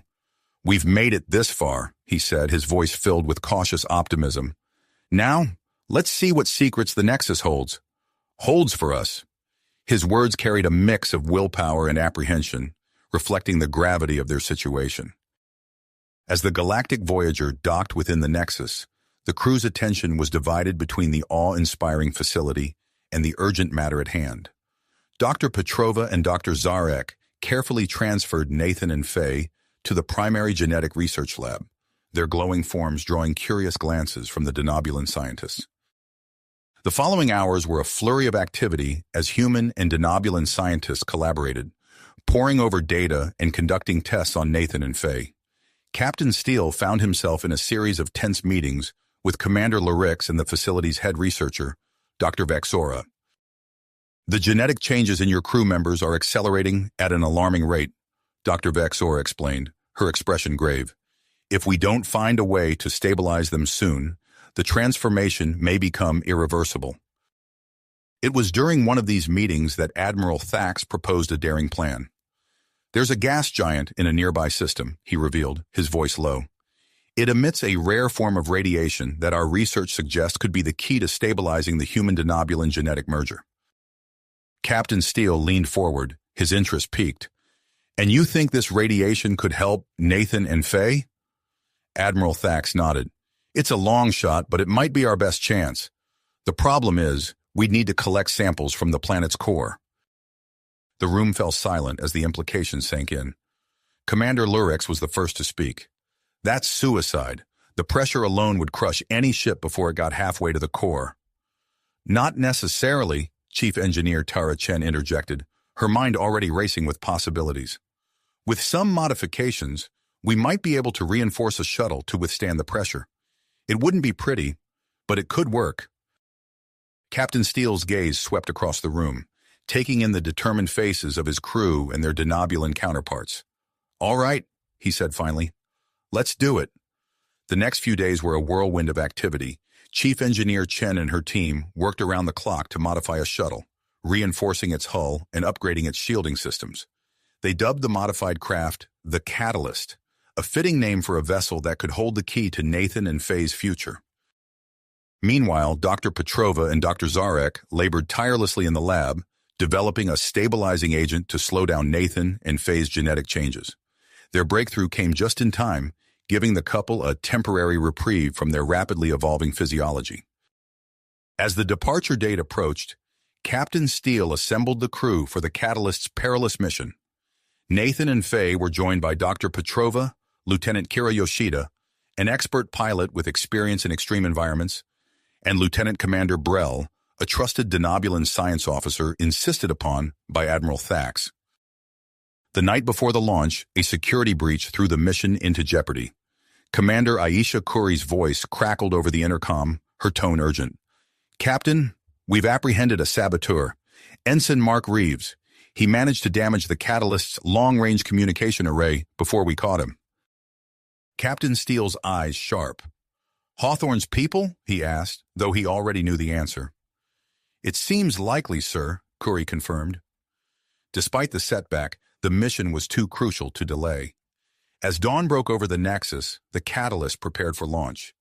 "We've made it this far," he said, his voice filled with cautious optimism. "Now, let's see what secrets the Nexus holds for us." His words carried a mix of willpower and apprehension, reflecting the gravity of their situation. As the galactic Voyager docked within the Nexus, the crew's attention was divided between the awe-inspiring facility and the urgent matter at hand. Dr. Petrova and Dr. Zarek carefully transferred Nathan and Faye to the primary genetic research lab, their glowing forms drawing curious glances from the Denobulan scientists. The following hours were a flurry of activity as human and Denobulan scientists collaborated, poring over data and conducting tests on Nathan and Faye. Captain Steele found himself in a series of tense meetings with Commander Lyrix and the facility's head researcher, Dr. Vexora. "The genetic changes in your crew members are accelerating at an alarming rate," Dr. Vexora explained, her expression grave. "If we don't find a way to stabilize them soon, the transformation may become irreversible." It was during one of these meetings that Admiral Thax proposed a daring plan. "There's a gas giant in a nearby system," he revealed, his voice low. "It emits a rare form of radiation that our research suggests could be the key to stabilizing the human-Denobulan genetic merger." Captain Steele leaned forward, his interest piqued. "And you think this radiation could help Nathan and Faye?" Admiral Thax nodded. "It's a long shot, but it might be our best chance. The problem is, we'd need to collect samples from the planet's core." The room fell silent as the implications sank in. Commander Lyrix was the first to speak. "That's suicide. The pressure alone would crush any ship before it got halfway to the core." "Not necessarily," Chief Engineer Tara Chen interjected, her mind already racing with possibilities. "With some modifications, we might be able to reinforce a shuttle to withstand the pressure. It wouldn't be pretty, but it could work." Captain Steele's gaze swept across the room, taking in the determined faces of his crew and their Denobulan counterparts. "All right," he said finally. "Let's do it." The next few days were a whirlwind of activity. Chief Engineer Chen and her team worked around the clock to modify a shuttle, reinforcing its hull and upgrading its shielding systems. They dubbed the modified craft the Catalyst, a fitting name for a vessel that could hold the key to Nathan and Faye's future. Meanwhile, Dr. Petrova and Dr. Zarek labored tirelessly in the lab, developing a stabilizing agent to slow down Nathan and Faye's genetic changes. Their breakthrough came just in time, giving the couple a temporary reprieve from their rapidly evolving physiology. As the departure date approached, Captain Steele assembled the crew for the Catalyst's perilous mission. Nathan and Faye were joined by Dr. Petrova, Lieutenant Kira Yoshida, an expert pilot with experience in extreme environments, and Lieutenant Commander Brell, a trusted Denobulan science officer insisted upon by Admiral Thax. The night before the launch, a security breach threw the mission into jeopardy. Commander Aisha Khoury's voice crackled over the intercom, her tone urgent. "Captain, we've apprehended a saboteur, Ensign Mark Reeves. He managed to damage the Catalyst's long-range communication array before we caught him." Captain Steele's eyes sharp. "Hawthorne's people?" he asked, though he already knew the answer. "It seems likely, sir," Khoury confirmed. Despite the setback, the mission was too crucial to delay. As dawn broke over the Nexus, the Catalyst prepared for launch.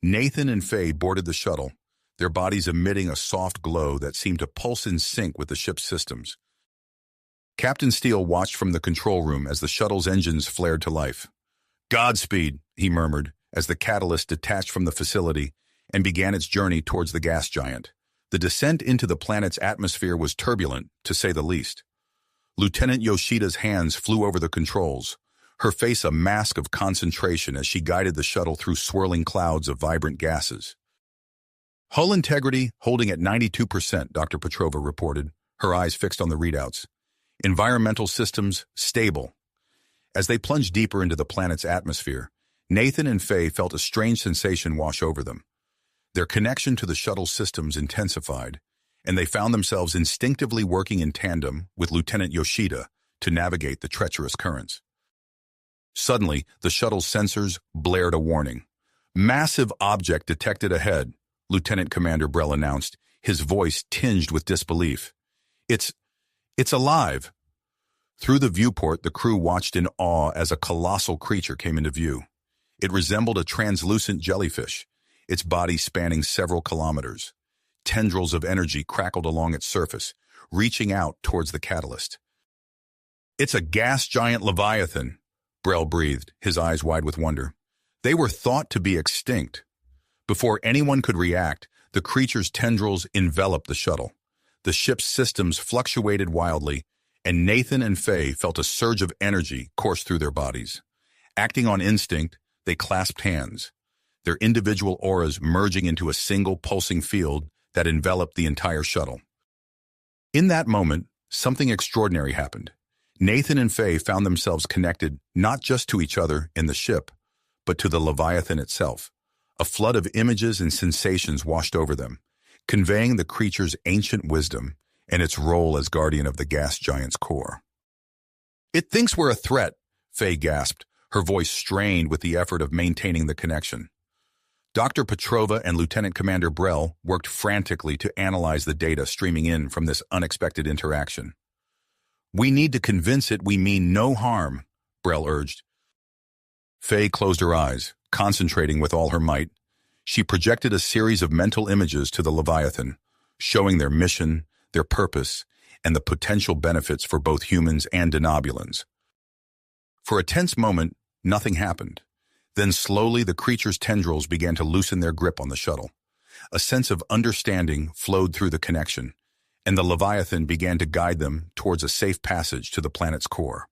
Nathan and Faye boarded the shuttle, their bodies emitting a soft glow that seemed to pulse in sync with the ship's systems. Captain Steele watched from the control room as the shuttle's engines flared to life. "Godspeed," he murmured, as the Catalyst detached from the facility and began its journey towards the gas giant. The descent into the planet's atmosphere was turbulent, to say the least. Lieutenant Yoshida's hands flew over the controls, her face a mask of concentration as she guided the shuttle through swirling clouds of vibrant gases. "Hull integrity holding at 92%, Dr. Petrova reported, her eyes fixed on the readouts. "Environmental systems stable." As they plunged deeper into the planet's atmosphere, Nathan and Faye felt a strange sensation wash over them. Their connection to the shuttle systems intensified, and they found themselves instinctively working in tandem with Lieutenant Yoshida to navigate the treacherous currents. Suddenly, the shuttle's sensors blared a warning. "Massive object detected ahead," Lieutenant Commander Brell announced, his voice tinged with disbelief. It's alive. Through the viewport, the crew watched in awe as a colossal creature came into view. It resembled a translucent jellyfish, its body spanning several kilometers. Tendrils of energy crackled along its surface, reaching out towards the catalyst. "It's a gas giant leviathan," Brel breathed, his eyes wide with wonder. They were thought to be extinct. Before anyone could react, the creature's tendrils enveloped the shuttle. The ship's systems fluctuated wildly, and Nathan and Faye felt a surge of energy course through their bodies. Acting on instinct, they clasped hands, their individual auras merging into a single pulsing field that enveloped the entire shuttle. In that moment, something extraordinary happened. Nathan and Faye found themselves connected not just to each other in the ship, but to the Leviathan itself. A flood of images and sensations washed over them, conveying the creature's ancient wisdom and its role as guardian of the gas giant's core. "It thinks we're a threat," Faye gasped, her voice strained with the effort of maintaining the connection. Dr. Petrova and Lieutenant Commander Brel worked frantically to analyze the data streaming in from this unexpected interaction. "We need to convince it we mean no harm," Brel urged. Faye closed her eyes, concentrating with all her might. She projected a series of mental images to the Leviathan, showing their mission, their purpose, and the potential benefits for both humans and Denobulans. For a tense moment, nothing happened. Then slowly the creature's tendrils began to loosen their grip on the shuttle. A sense of understanding flowed through the connection, and the Leviathan began to guide them towards a safe passage to the planet's core.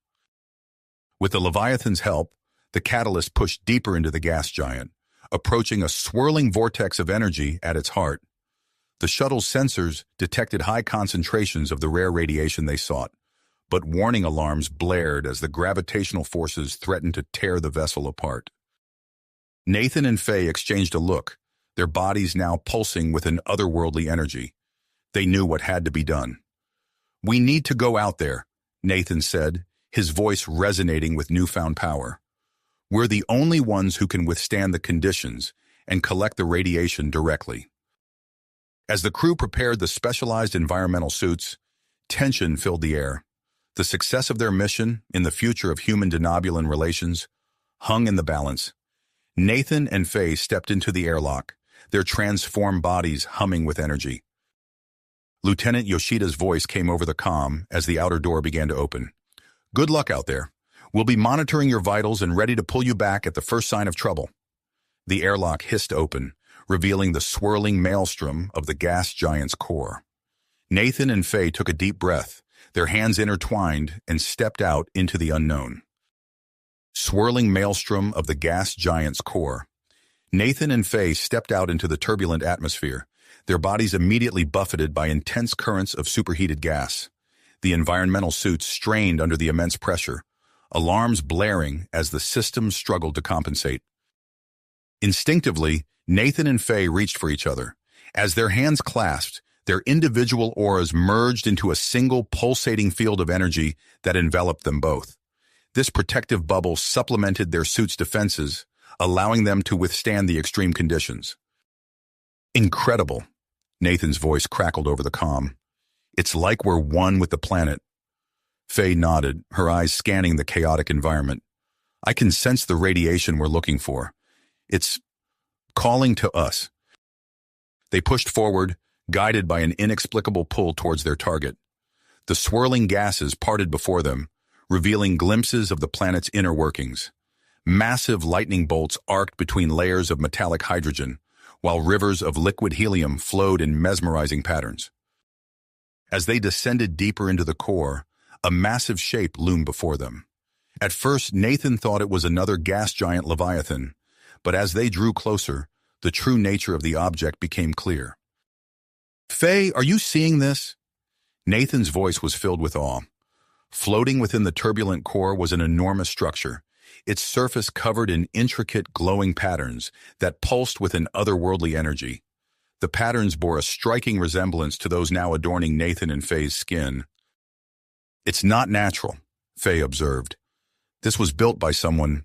With the Leviathan's help, the catalyst pushed deeper into the gas giant, approaching a swirling vortex of energy at its heart. The shuttle's sensors detected high concentrations of the rare radiation they sought, but warning alarms blared as the gravitational forces threatened to tear the vessel apart. Nathan and Faye exchanged a look, their bodies now pulsing with an otherworldly energy. They knew what had to be done. "We need to go out there," Nathan said, his voice resonating with newfound power. "We're the only ones who can withstand the conditions and collect the radiation directly." As the crew prepared the specialized environmental suits, tension filled the air. The success of their mission in the future of human-Denobulan relations hung in the balance. Nathan and Faye stepped into the airlock, their transformed bodies humming with energy. Lieutenant Yoshida's voice came over the comm as the outer door began to open. "Good luck out there. We'll be monitoring your vitals and ready to pull you back at the first sign of trouble." The airlock hissed open, revealing the swirling maelstrom of the gas giant's core. Nathan and Faye took a deep breath, their hands intertwined, and stepped out into the unknown. Swirling maelstrom of the gas giant's core. Nathan and Faye stepped out into the turbulent atmosphere, their bodies immediately buffeted by intense currents of superheated gas. The environmental suits strained under the immense pressure, alarms blaring as the systems struggled to compensate. Instinctively, Nathan and Faye reached for each other. As their hands clasped, their individual auras merged into a single pulsating field of energy that enveloped them both. This protective bubble supplemented their suit's defenses, allowing them to withstand the extreme conditions. "Incredible," Nathan's voice crackled over the comm. "It's like we're one with the planet." Faye nodded, her eyes scanning the chaotic environment. "I can sense the radiation we're looking for. It's calling to us." They pushed forward, guided by an inexplicable pull towards their target. The swirling gases parted before them, revealing glimpses of the planet's inner workings. Massive lightning bolts arced between layers of metallic hydrogen, while rivers of liquid helium flowed in mesmerizing patterns. As they descended deeper into the core, a massive shape loomed before them. At first, Nathan thought it was another gas giant Leviathan, but as they drew closer, the true nature of the object became clear. "Faye, are you seeing this?" Nathan's voice was filled with awe. Floating within the turbulent core was an enormous structure, its surface covered in intricate glowing patterns that pulsed with an otherworldly energy. The patterns bore a striking resemblance to those now adorning Nathan and Faye's skin. "It's not natural," Faye observed. "This was built by someone,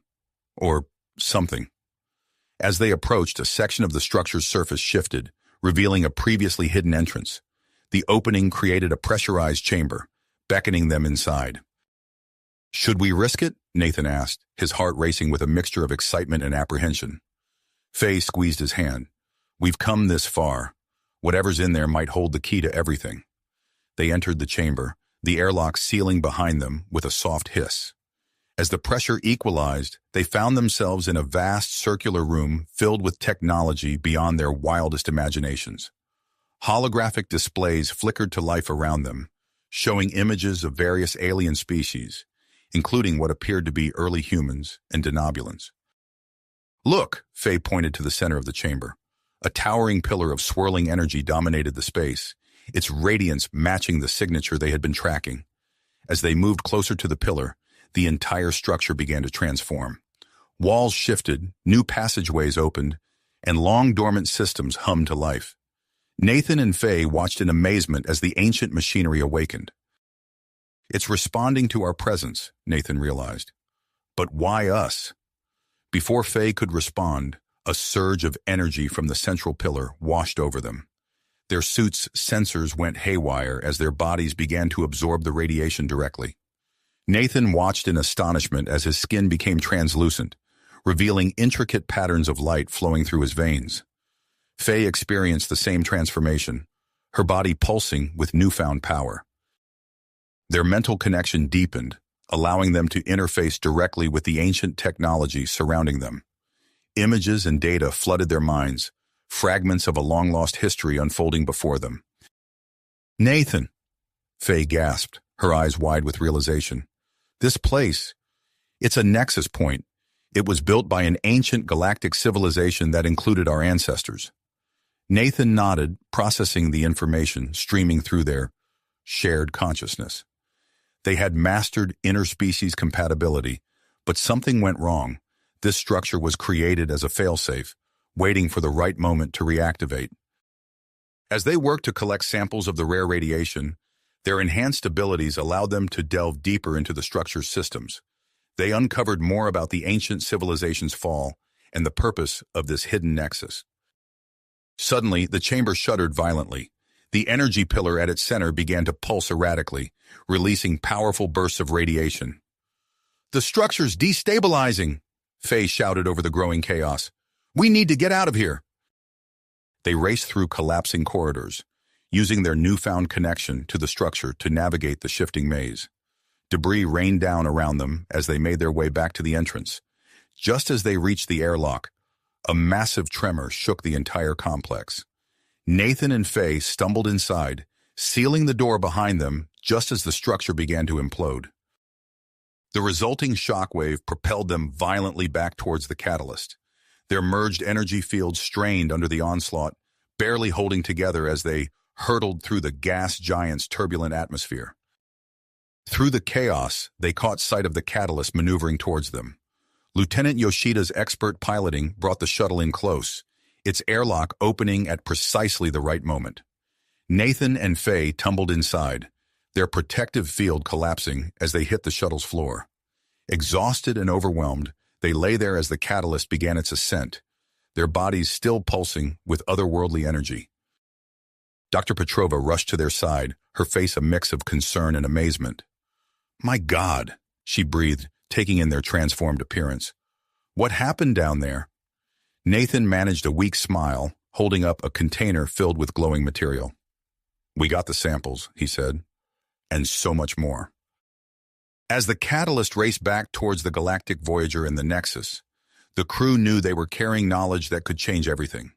or something." As they approached, a section of the structure's surface shifted, revealing a previously hidden entrance. The opening created a pressurized chamber, beckoning them inside. "Should we risk it?" Nathan asked, his heart racing with a mixture of excitement and apprehension. Faye squeezed his hand. "We've come this far. Whatever's in there might hold the key to everything." They entered the chamber, the airlock sealing behind them with a soft hiss. As the pressure equalized, they found themselves in a vast circular room filled with technology beyond their wildest imaginations. Holographic displays flickered to life around them, showing images of various alien species, including what appeared to be early humans and Denobulans. "Look," Faye pointed to the center of the chamber. A towering pillar of swirling energy dominated the space, its radiance matching the signature they had been tracking. As they moved closer to the pillar, the entire structure began to transform. Walls shifted, new passageways opened, and long-dormant systems hummed to life. Nathan and Faye watched in amazement as the ancient machinery awakened. "It's responding to our presence," Nathan realized. "But why us?" Before Faye could respond, a surge of energy from the central pillar washed over them. Their suits' sensors went haywire as their bodies began to absorb the radiation directly. Nathan watched in astonishment as his skin became translucent, revealing intricate patterns of light flowing through his veins. Faye experienced the same transformation, her body pulsing with newfound power. Their mental connection deepened, allowing them to interface directly with the ancient technology surrounding them. Images and data flooded their minds, fragments of a long-lost history unfolding before them. "Nathan!" Faye gasped, her eyes wide with realization. "This place, it's a nexus point. It was built by an ancient galactic civilization that included our ancestors." Nathan nodded, processing the information streaming through their shared consciousness. They had mastered interspecies compatibility, but something went wrong. This structure was created as a failsafe, waiting for the right moment to reactivate. As they worked to collect samples of the rare radiation, their enhanced abilities allowed them to delve deeper into the structure's systems. They uncovered more about the ancient civilization's fall and the purpose of this hidden nexus. Suddenly, the chamber shuddered violently. The energy pillar at its center began to pulse erratically, releasing powerful bursts of radiation. "The structure's destabilizing!" Faye shouted over the growing chaos. "We need to get out of here!" They raced through collapsing corridors, using their newfound connection to the structure to navigate the shifting maze. Debris rained down around them as they made their way back to the entrance. Just as they reached the airlock, a massive tremor shook the entire complex. Nathan and Faye stumbled inside, sealing the door behind them just as the structure began to implode. The resulting shockwave propelled them violently back towards the catalyst. Their merged energy fields strained under the onslaught, barely holding together as they hurtled through the gas giant's turbulent atmosphere. Through the chaos, they caught sight of the catalyst maneuvering towards them. Lieutenant Yoshida's expert piloting brought the shuttle in close, its airlock opening at precisely the right moment. Nathan and Faye tumbled inside, their protective field collapsing as they hit the shuttle's floor. Exhausted and overwhelmed, they lay there as the catalyst began its ascent, their bodies still pulsing with otherworldly energy. Dr. Petrova rushed to their side, her face a mix of concern and amazement. "My God," she breathed, taking in their transformed appearance. "What happened down there?" Nathan managed a weak smile, holding up a container filled with glowing material. "We got the samples," he said, "and so much more." As the catalyst raced back towards the galactic Voyager and the Nexus, the crew knew they were carrying knowledge that could change everything.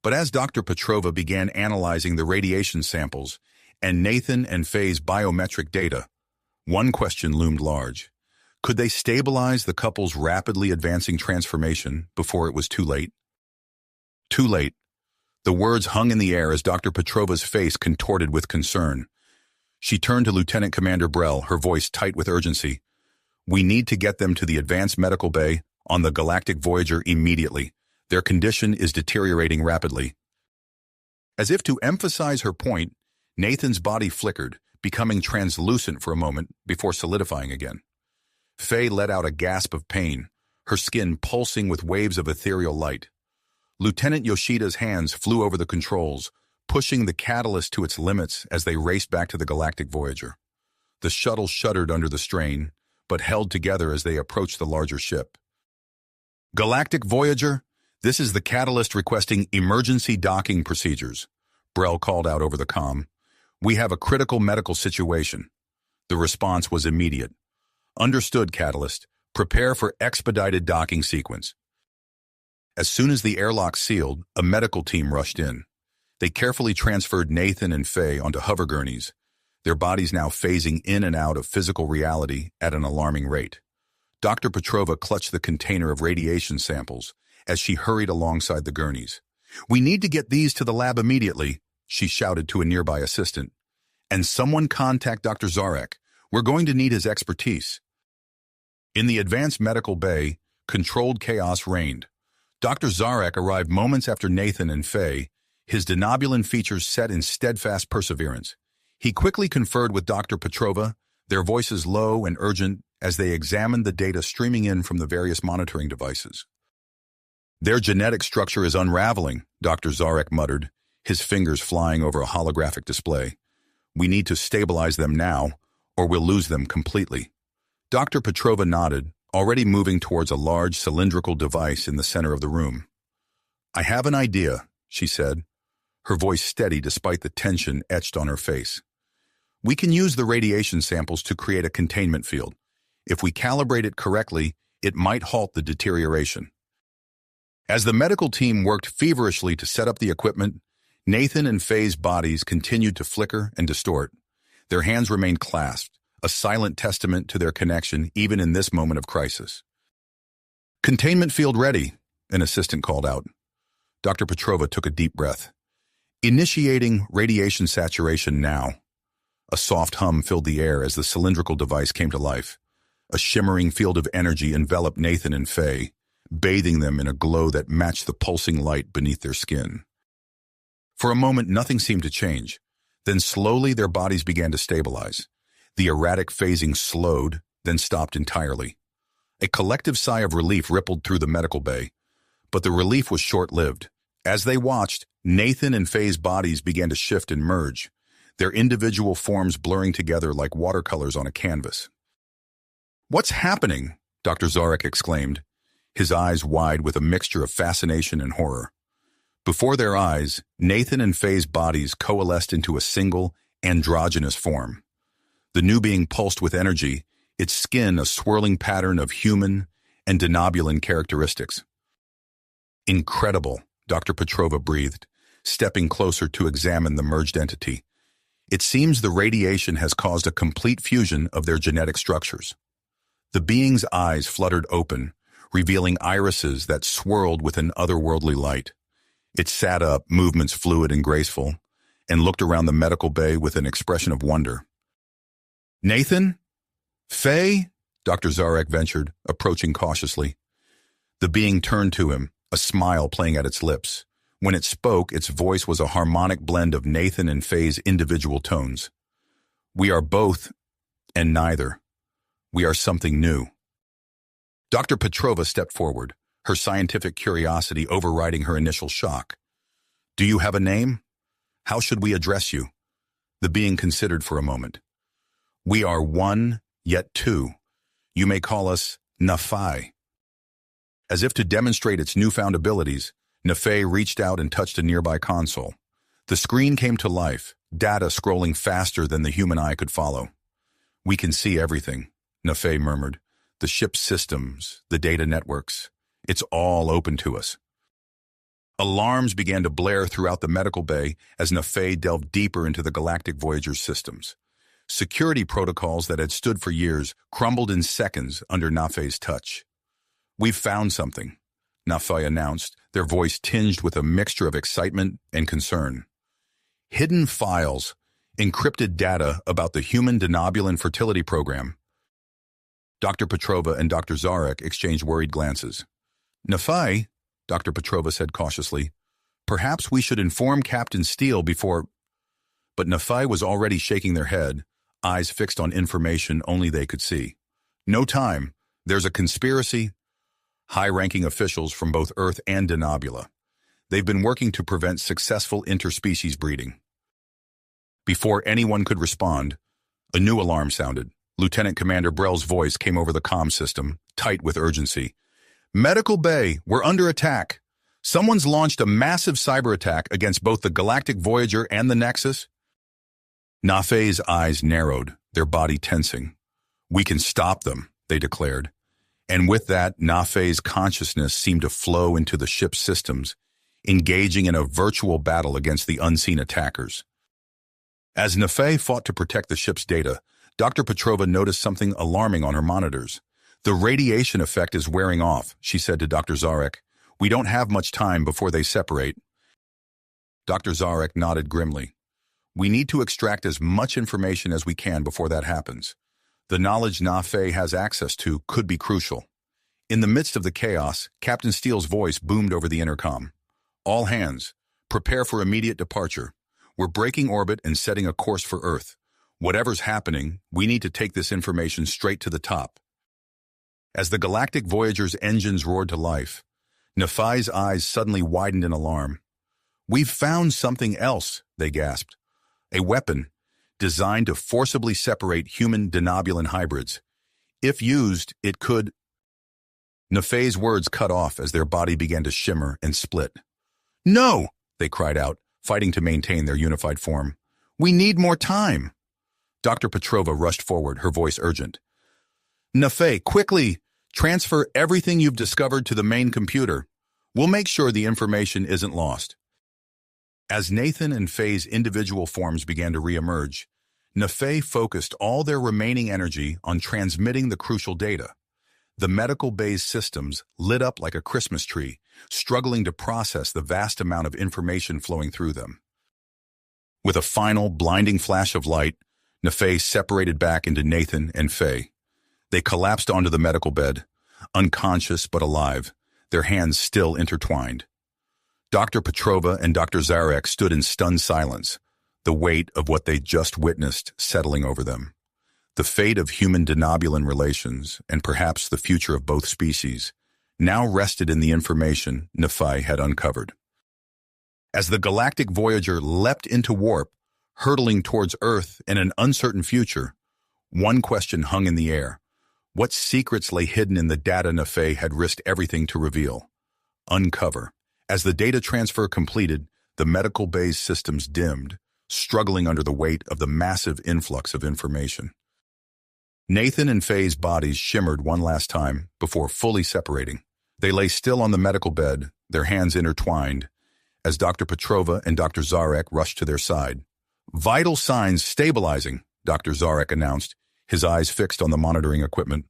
But as Dr. Petrova began analyzing the radiation samples and Nathan and Faye's biometric data, one question loomed large. Could they stabilize the couple's rapidly advancing transformation before it was too late? Too late. The words hung in the air as Dr. Petrova's face contorted with concern. She turned to Lieutenant Commander Brell, her voice tight with urgency. "We need to get them to the advanced medical bay on the Galactic Voyager immediately. Their condition is deteriorating rapidly." As if to emphasize her point, Nathan's body flickered, becoming translucent for a moment before solidifying again. Faye let out a gasp of pain, her skin pulsing with waves of ethereal light. Lieutenant Yoshida's hands flew over the controls, pushing the catalyst to its limits as they raced back to the Galactic Voyager. The shuttle shuddered under the strain, but held together as they approached the larger ship. Galactic Voyager, this is the catalyst requesting emergency docking procedures, Brell called out over the comm. We have a critical medical situation. The response was immediate. Understood, Catalyst. Prepare for expedited docking sequence. As soon as the airlock sealed, a medical team rushed in. They carefully transferred Nathan and Faye onto hover gurneys, their bodies now phasing in and out of physical reality at an alarming rate. Dr. Petrova clutched the container of radiation samples as she hurried alongside the gurneys. We need to get these to the lab immediately, she shouted to a nearby assistant. And someone contact Dr. Zarek. We're going to need his expertise. In the advanced medical bay, controlled chaos reigned. Dr. Zarek arrived moments after Nathan and Faye, his Denobulan features set in steadfast perseverance. He quickly conferred with Dr. Petrova, their voices low and urgent as they examined the data streaming in from the various monitoring devices. Their genetic structure is unraveling, Dr. Zarek muttered, his fingers flying over a holographic display. We need to stabilize them now, or we'll lose them completely. Dr. Petrova nodded, already moving towards a large cylindrical device in the center of the room. I have an idea, she said, her voice steady despite the tension etched on her face. We can use the radiation samples to create a containment field. If we calibrate it correctly, it might halt the deterioration. As the medical team worked feverishly to set up the equipment, Nathan and Faye's bodies continued to flicker and distort. Their hands remained clasped, a silent testament to their connection even in this moment of crisis. Containment field ready, an assistant called out. Dr. Petrova took a deep breath. Initiating radiation saturation now. A soft hum filled the air as the cylindrical device came to life. A shimmering field of energy enveloped Nathan and Faye, bathing them in a glow that matched the pulsing light beneath their skin. For a moment, nothing seemed to change. Then slowly their bodies began to stabilize. The erratic phasing slowed, then stopped entirely. A collective sigh of relief rippled through the medical bay, but the relief was short-lived. As they watched, Nathan and Faye's bodies began to shift and merge, their individual forms blurring together like watercolors on a canvas. What's happening? Dr. Zarek exclaimed, his eyes wide with a mixture of fascination and horror. Before their eyes, Nathan and Faye's bodies coalesced into a single, androgynous form. The new being pulsed with energy, its skin a swirling pattern of human and Denobulan characteristics. Incredible, Dr. Petrova breathed, stepping closer to examine the merged entity. It seems the radiation has caused a complete fusion of their genetic structures. The being's eyes fluttered open, revealing irises that swirled with an otherworldly light. It sat up, movements fluid and graceful, and looked around the medical bay with an expression of wonder. Nathan? Faye? Dr. Zarek ventured, approaching cautiously. The being turned to him, a smile playing at its lips. When it spoke, its voice was a harmonic blend of Nathan and Faye's individual tones. We are both, and neither. We are something new. Dr. Petrova stepped forward, her scientific curiosity overriding her initial shock. Do you have a name? How should we address you? The being considered for a moment. We are one, yet two. You may call us Nafi. As if to demonstrate its newfound abilities, Nafi reached out and touched a nearby console. The screen came to life, data scrolling faster than the human eye could follow. We can see everything, Nafi murmured. The ship's systems, the data networks. It's all open to us. Alarms began to blare throughout the medical bay as Nafi delved deeper into the Galactic Voyager's systems. Security protocols that had stood for years crumbled in seconds under Nafi's touch. We've found something, Nafi announced, their voice tinged with a mixture of excitement and concern. Hidden files, encrypted data about the human Denobulan fertility program. Dr. Petrova and Dr. Zarek exchanged worried glances. Nafi, Dr. Petrova said cautiously, perhaps we should inform Captain Steele before... But Nafi was already shaking their head, eyes fixed on information only they could see. No time. There's a conspiracy. High-ranking officials from both Earth and Denobula. They've been working to prevent successful interspecies breeding. Before anyone could respond, a new alarm sounded. Lieutenant Commander Brell's voice came over the comm system, tight with urgency. Medical Bay, we're under attack. Someone's launched a massive cyber attack against both the Galactic Voyager and the Nexus. Nafi's eyes narrowed, their body tensing. We can stop them, they declared. And with that, Nafi's consciousness seemed to flow into the ship's systems, engaging in a virtual battle against the unseen attackers. As Nafi fought to protect the ship's data, Dr. Petrova noticed something alarming on her monitors. The radiation effect is wearing off, she said to Dr. Zarek. We don't have much time before they separate. Dr. Zarek nodded grimly. We need to extract as much information as we can before that happens. The knowledge Nafi has access to could be crucial. In the midst of the chaos, Captain Steele's voice boomed over the intercom. All hands, prepare for immediate departure. We're breaking orbit and setting a course for Earth. Whatever's happening, we need to take this information straight to the top. As the Galactic Voyager's engines roared to life, Nafi's eyes suddenly widened in alarm. We've found something else, they gasped. A weapon designed to forcibly separate human Denobulan hybrids. If used, it could... Nafi's words cut off as their body began to shimmer and split. No, they cried out, fighting to maintain their unified form. We need more time. Dr. Petrova rushed forward, her voice urgent. Nafi, quickly, transfer everything you've discovered to the main computer. We'll make sure the information isn't lost. As Nathan and Faye's individual forms began to reemerge, Nafi focused all their remaining energy on transmitting the crucial data. The medical bay's systems lit up like a Christmas tree, struggling to process the vast amount of information flowing through them. With a final, blinding flash of light, Nafi separated back into Nathan and Faye. They collapsed onto the medical bed, unconscious but alive, their hands still intertwined. Dr. Petrova and Dr. Zarek stood in stunned silence, the weight of what they'd just witnessed settling over them. The fate of human Denobulan relations, and perhaps the future of both species, now rested in the information Nafi had uncovered. As the Galactic Voyager leapt into warp, hurtling towards Earth in an uncertain future, one question hung in the air. What secrets lay hidden in the data Nafi had risked everything to reveal? Uncover. As the data transfer completed, the medical bay's systems dimmed, struggling under the weight of the massive influx of information. Nathan and Faye's bodies shimmered one last time before fully separating. They lay still on the medical bed, their hands intertwined, as Dr. Petrova and Dr. Zarek rushed to their side. Vital signs stabilizing, Dr. Zarek announced, his eyes fixed on the monitoring equipment.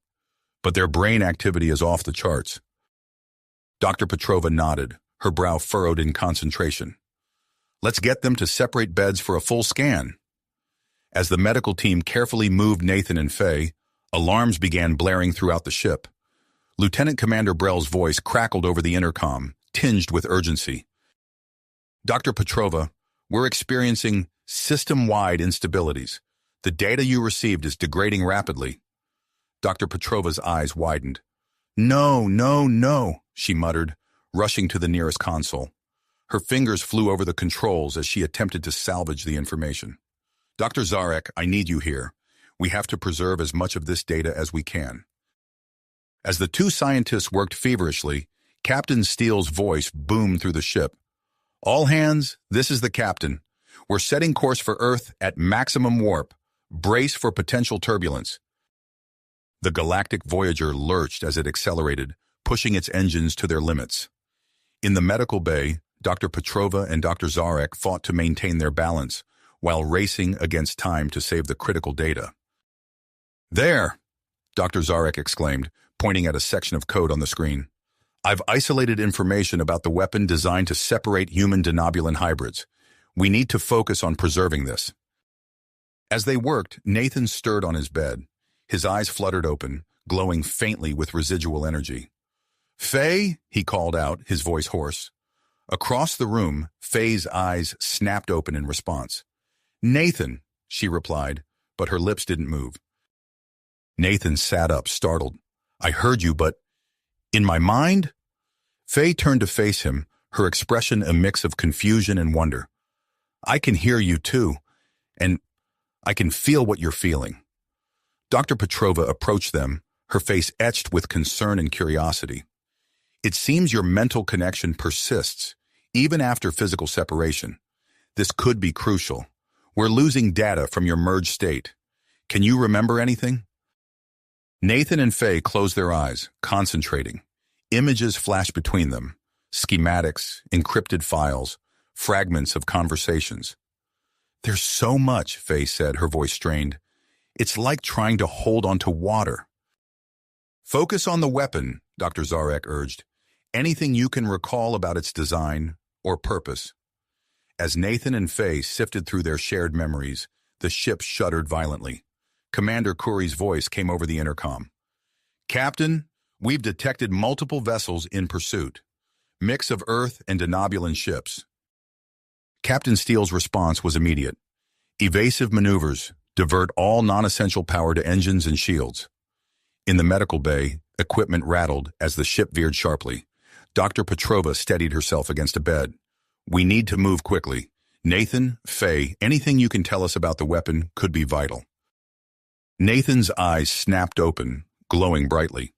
But their brain activity is off the charts. Dr. Petrova nodded, her brow furrowed in concentration. Let's get them to separate beds for a full scan. As the medical team carefully moved Nathan and Faye, alarms began blaring throughout the ship. Lieutenant Commander Brell's voice crackled over the intercom, tinged with urgency. Dr. Petrova, we're experiencing system-wide instabilities. The data you received is degrading rapidly. Dr. Petrova's eyes widened. No, no, no, she muttered, rushing to the nearest console. Her fingers flew over the controls as she attempted to salvage the information. Dr. Zarek, I need you here. We have to preserve as much of this data as we can. As the two scientists worked feverishly, Captain Steele's voice boomed through the ship. All hands, this is the captain. We're setting course for Earth at maximum warp. Brace for potential turbulence. The Galactic Voyager lurched as it accelerated, pushing its engines to their limits. In the medical bay, Dr. Petrova and Dr. Zarek fought to maintain their balance, while racing against time to save the critical data. There, Dr. Zarek exclaimed, pointing at a section of code on the screen. I've isolated information about the weapon designed to separate human Denobulan hybrids. We need to focus on preserving this. As they worked, Nathan stirred on his bed. His eyes fluttered open, glowing faintly with residual energy. Faye, he called out, his voice hoarse. Across the room, Faye's eyes snapped open in response. Nathan, she replied, but her lips didn't move. Nathan sat up, startled. I heard you, but... In my mind? Faye turned to face him, her expression a mix of confusion and wonder. "I can hear you too, and I can feel what you're feeling." Dr. Petrova approached them, her face etched with concern and curiosity. "It seems your mental connection persists, even after physical separation. This could be crucial. We're losing data from your merged state. Can you remember anything?" Nathan and Faye closed their eyes, concentrating. Images flashed between them. Schematics, encrypted files, fragments of conversations. "There's so much," Faye said, her voice strained. "It's like trying to hold onto water." "Focus on the weapon," Dr. Zarek urged. "Anything you can recall about its design or purpose." As Nathan and Faye sifted through their shared memories, the ship shuddered violently. Commander Curry's voice came over the intercom. "Captain, we've detected multiple vessels in pursuit. Mix of Earth and Denobulan ships." Captain Steele's response was immediate. "Evasive maneuvers. Divert all non-essential power to engines and shields." In the medical bay, equipment rattled as the ship veered sharply. Dr. Petrova steadied herself against a bed. "We need to move quickly. Nathan, Faye, anything you can tell us about the weapon could be vital." Nathan's eyes snapped open, glowing brightly.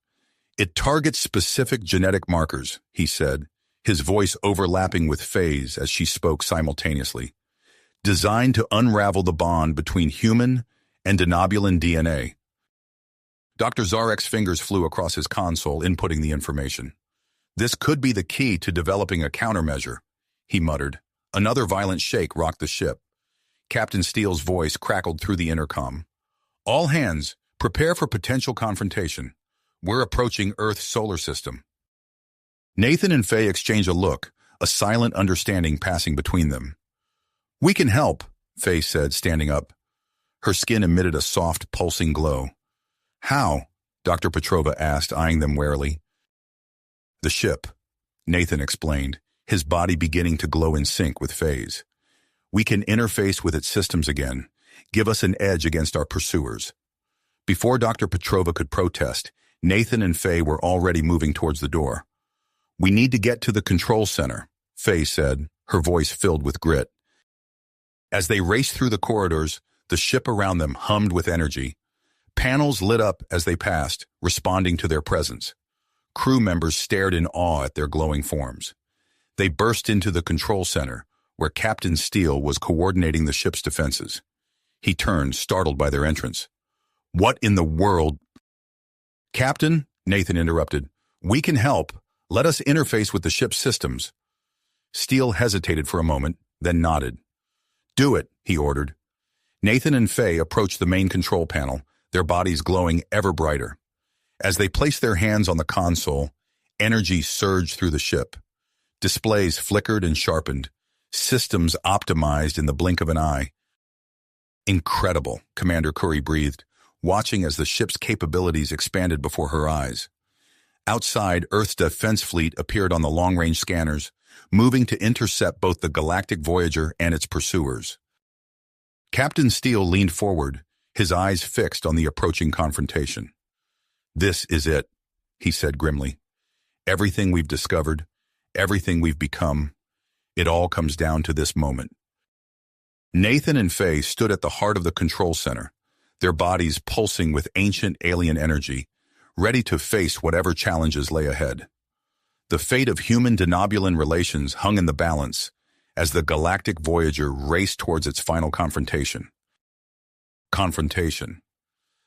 "It targets specific genetic markers," he said, his voice overlapping with Faye's as she spoke simultaneously. "Designed to unravel the bond between human and Denobulan DNA." Dr. Zarek's fingers flew across his console, inputting the information. "This could be the key to developing a countermeasure," he muttered. Another violent shake rocked the ship. Captain Steele's voice crackled through the intercom. "All hands, prepare for potential confrontation. We're approaching Earth's solar system." Nathan and Faye exchanged a look, a silent understanding passing between them. "We can help," Faye said, standing up. Her skin emitted a soft, pulsing glow. "How?" Dr. Petrova asked, eyeing them warily. "The ship," Nathan explained, his body beginning to glow in sync with Faye's. "We can interface with its systems again, give us an edge against our pursuers." Before Dr. Petrova could protest, Nathan and Faye were already moving towards the door. "We need to get to the control center," Faye said, her voice filled with grit. As they raced through the corridors, the ship around them hummed with energy. Panels lit up as they passed, responding to their presence. Crew members stared in awe at their glowing forms. They burst into the control center, where Captain Steele was coordinating the ship's defenses. He turned, startled by their entrance. "What in the world?" "Captain," Nathan interrupted, "we can help. Let us interface with the ship's systems." Steele hesitated for a moment, then nodded. "Do it," he ordered. Nathan and Faye approached the main control panel, their bodies glowing ever brighter. As they placed their hands on the console, energy surged through the ship. Displays flickered and sharpened, systems optimized in the blink of an eye. "Incredible," Commander Curry breathed, watching as the ship's capabilities expanded before her eyes. Outside, Earth's defense fleet appeared on the long-range scanners, moving to intercept both the galactic Voyager and its pursuers. Captain Steele leaned forward, his eyes fixed on the approaching confrontation. "This is it," he said grimly. "Everything we've discovered, everything we've become, it all comes down to this moment." Nathan and Faye stood at the heart of the control center, their bodies pulsing with ancient alien energy, ready to face whatever challenges lay ahead. The fate of human-Denobulan relations hung in the balance as the galactic Voyager raced towards its final confrontation. Confrontation.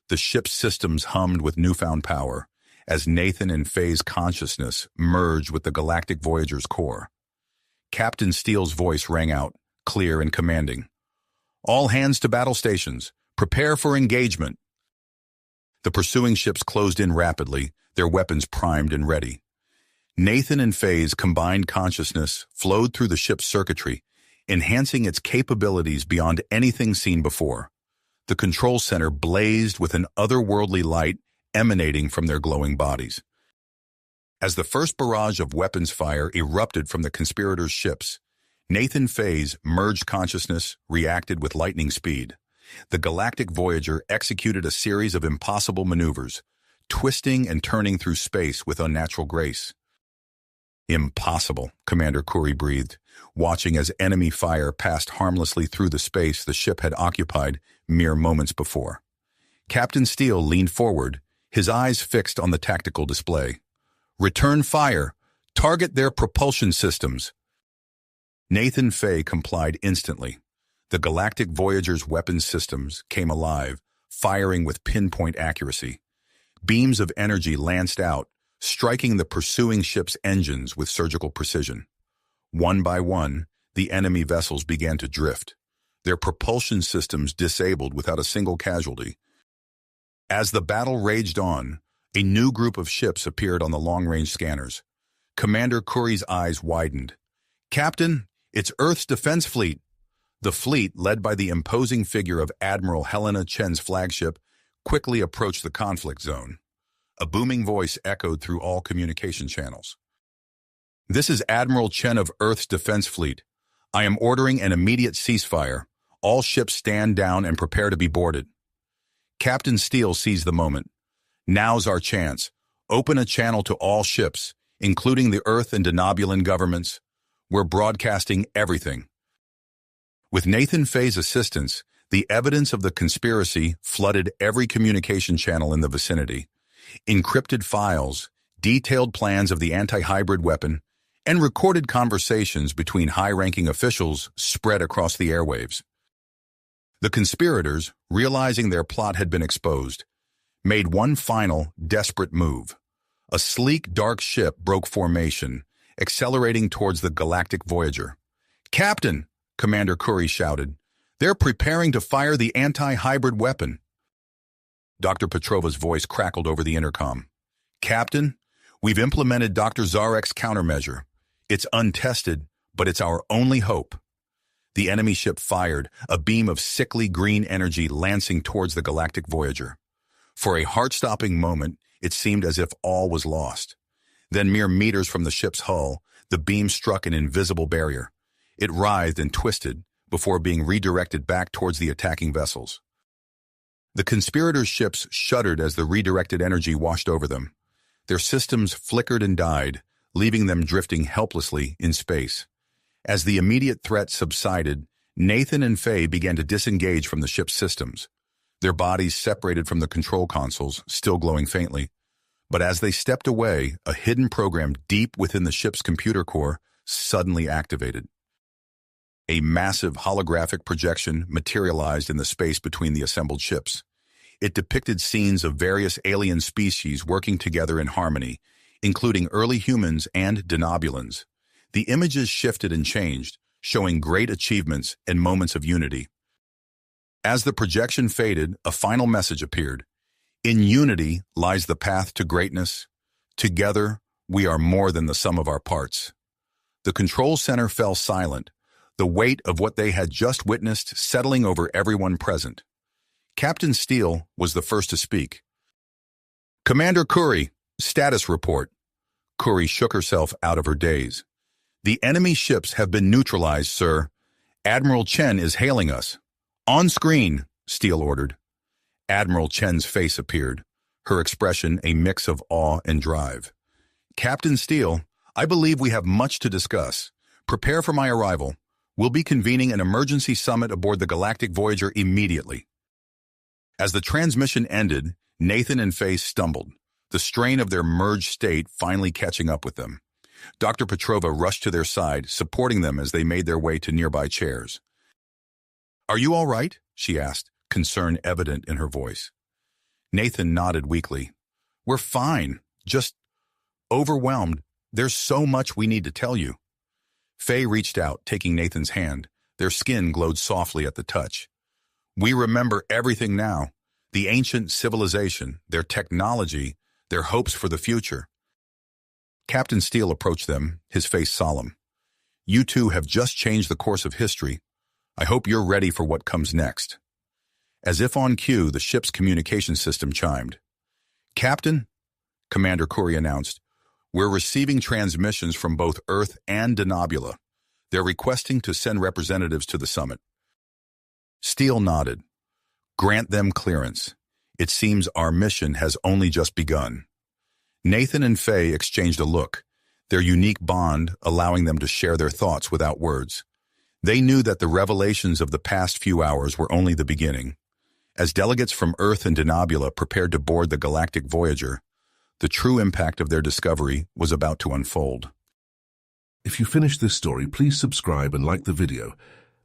The ship's systems hummed with newfound power as Nathan and Faye's consciousness merged with the galactic Voyager's core. Captain Steele's voice rang out, clear and commanding. "All hands to battle stations. Prepare for engagement." The pursuing ships closed in rapidly, their weapons primed and ready. Nathan and Faye's combined consciousness flowed through the ship's circuitry, enhancing its capabilities beyond anything seen before. The control center blazed with an otherworldly light emanating from their glowing bodies. As the first barrage of weapons fire erupted from the conspirators' ships, Nathan Faye's merged consciousness reacted with lightning speed. The galactic Voyager executed a series of impossible maneuvers, twisting and turning through space with unnatural grace. Impossible, Commander Curry breathed, watching as enemy fire passed harmlessly through the space the ship had occupied mere moments before. Captain Steele leaned forward, his eyes fixed on the tactical display. "Return fire! Target their propulsion systems!" Nathan Fay complied instantly. The Galactic Voyager's weapons systems came alive, firing with pinpoint accuracy. Beams of energy lanced out, striking the pursuing ship's engines with surgical precision. One by one, the enemy vessels began to drift, their propulsion systems disabled without a single casualty. As the battle raged on, a new group of ships appeared on the long-range scanners. Commander Curry's eyes widened. "Captain, it's Earth's defense fleet." The fleet, led by the imposing figure of Admiral Helena Chen's flagship, quickly approached the conflict zone. A booming voice echoed through all communication channels. "This is Admiral Chen of Earth's Defense Fleet. I am ordering an immediate ceasefire. All ships stand down and prepare to be boarded." Captain Steele seized the moment. "Now's our chance. Open a channel to all ships, including the Earth and Denobulan governments. We're broadcasting everything." With Nathan Fay's assistance, the evidence of the conspiracy flooded every communication channel in the vicinity. Encrypted files, detailed plans of the anti-hybrid weapon, and recorded conversations between high-ranking officials spread across the airwaves. The conspirators, realizing their plot had been exposed, made one final, desperate move. A sleek, dark ship broke formation, accelerating towards the Galactic Voyager. "Captain!" Commander Curry shouted. "They're preparing to fire the anti-hybrid weapon." Dr. Petrova's voice crackled over the intercom. "Captain, we've implemented Dr. Zarek's countermeasure. It's untested, but it's our only hope." The enemy ship fired, a beam of sickly green energy lancing towards the Galactic Voyager. For a heart-stopping moment, it seemed as if all was lost. Then, mere meters from the ship's hull, the beam struck an invisible barrier. It writhed and twisted before being redirected back towards the attacking vessels. The conspirators' ships shuddered as the redirected energy washed over them. Their systems flickered and died, leaving them drifting helplessly in space. As the immediate threat subsided, Nathan and Fay began to disengage from the ship's systems. Their bodies separated from the control consoles, still glowing faintly. But as they stepped away, a hidden program deep within the ship's computer core suddenly activated. A massive holographic projection materialized in the space between the assembled ships. It depicted scenes of various alien species working together in harmony, including early humans and Denobulans. The images shifted and changed, showing great achievements and moments of unity. As the projection faded, a final message appeared. "In unity lies the path to greatness. Together, we are more than the sum of our parts." The control center fell silent, the weight of what they had just witnessed settling over everyone present. Captain Steele was the first to speak. "Commander Curry, status report." Curry shook herself out of her daze. "The enemy ships have been neutralized, sir. Admiral Chen is hailing us." "On screen," Steele ordered. Admiral Chen's face appeared, her expression a mix of awe and drive. "Captain Steele, I believe we have much to discuss. Prepare for my arrival. We'll be convening an emergency summit aboard the Galactic Voyager immediately." As the transmission ended, Nathan and Fay stumbled, the strain of their merged state finally catching up with them. Dr. Petrova rushed to their side, supporting them as they made their way to nearby chairs. "Are you all right?" she asked, concern evident in her voice. Nathan nodded weakly. "We're fine, just overwhelmed. There's so much we need to tell you." Fay reached out, taking Nathan's hand. Their skin glowed softly at the touch. "We remember everything now. The ancient civilization, their technology, their hopes for the future." Captain Steele approached them, his face solemn. "You two have just changed the course of history. I hope you're ready for what comes next." As if on cue, the ship's communication system chimed. "Captain," Commander Curry announced, "we're receiving transmissions from both Earth and Denobula. They're requesting to send representatives to the summit." Steele nodded. "Grant them clearance. It seems our mission has only just begun." Nathan and Fay exchanged a look. their unique bond allowing them to share their thoughts without words. They knew that the revelations of the past few hours were only the beginning. As delegates from Earth and Denobula prepared to board the galactic Voyager, the true impact of their discovery was about to unfold. If you finished this story, please subscribe and like the video.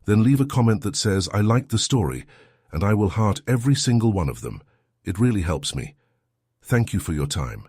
Then leave a comment that says, "I liked the story," and I will heart every single one of them. It really helps me. Thank you for your time.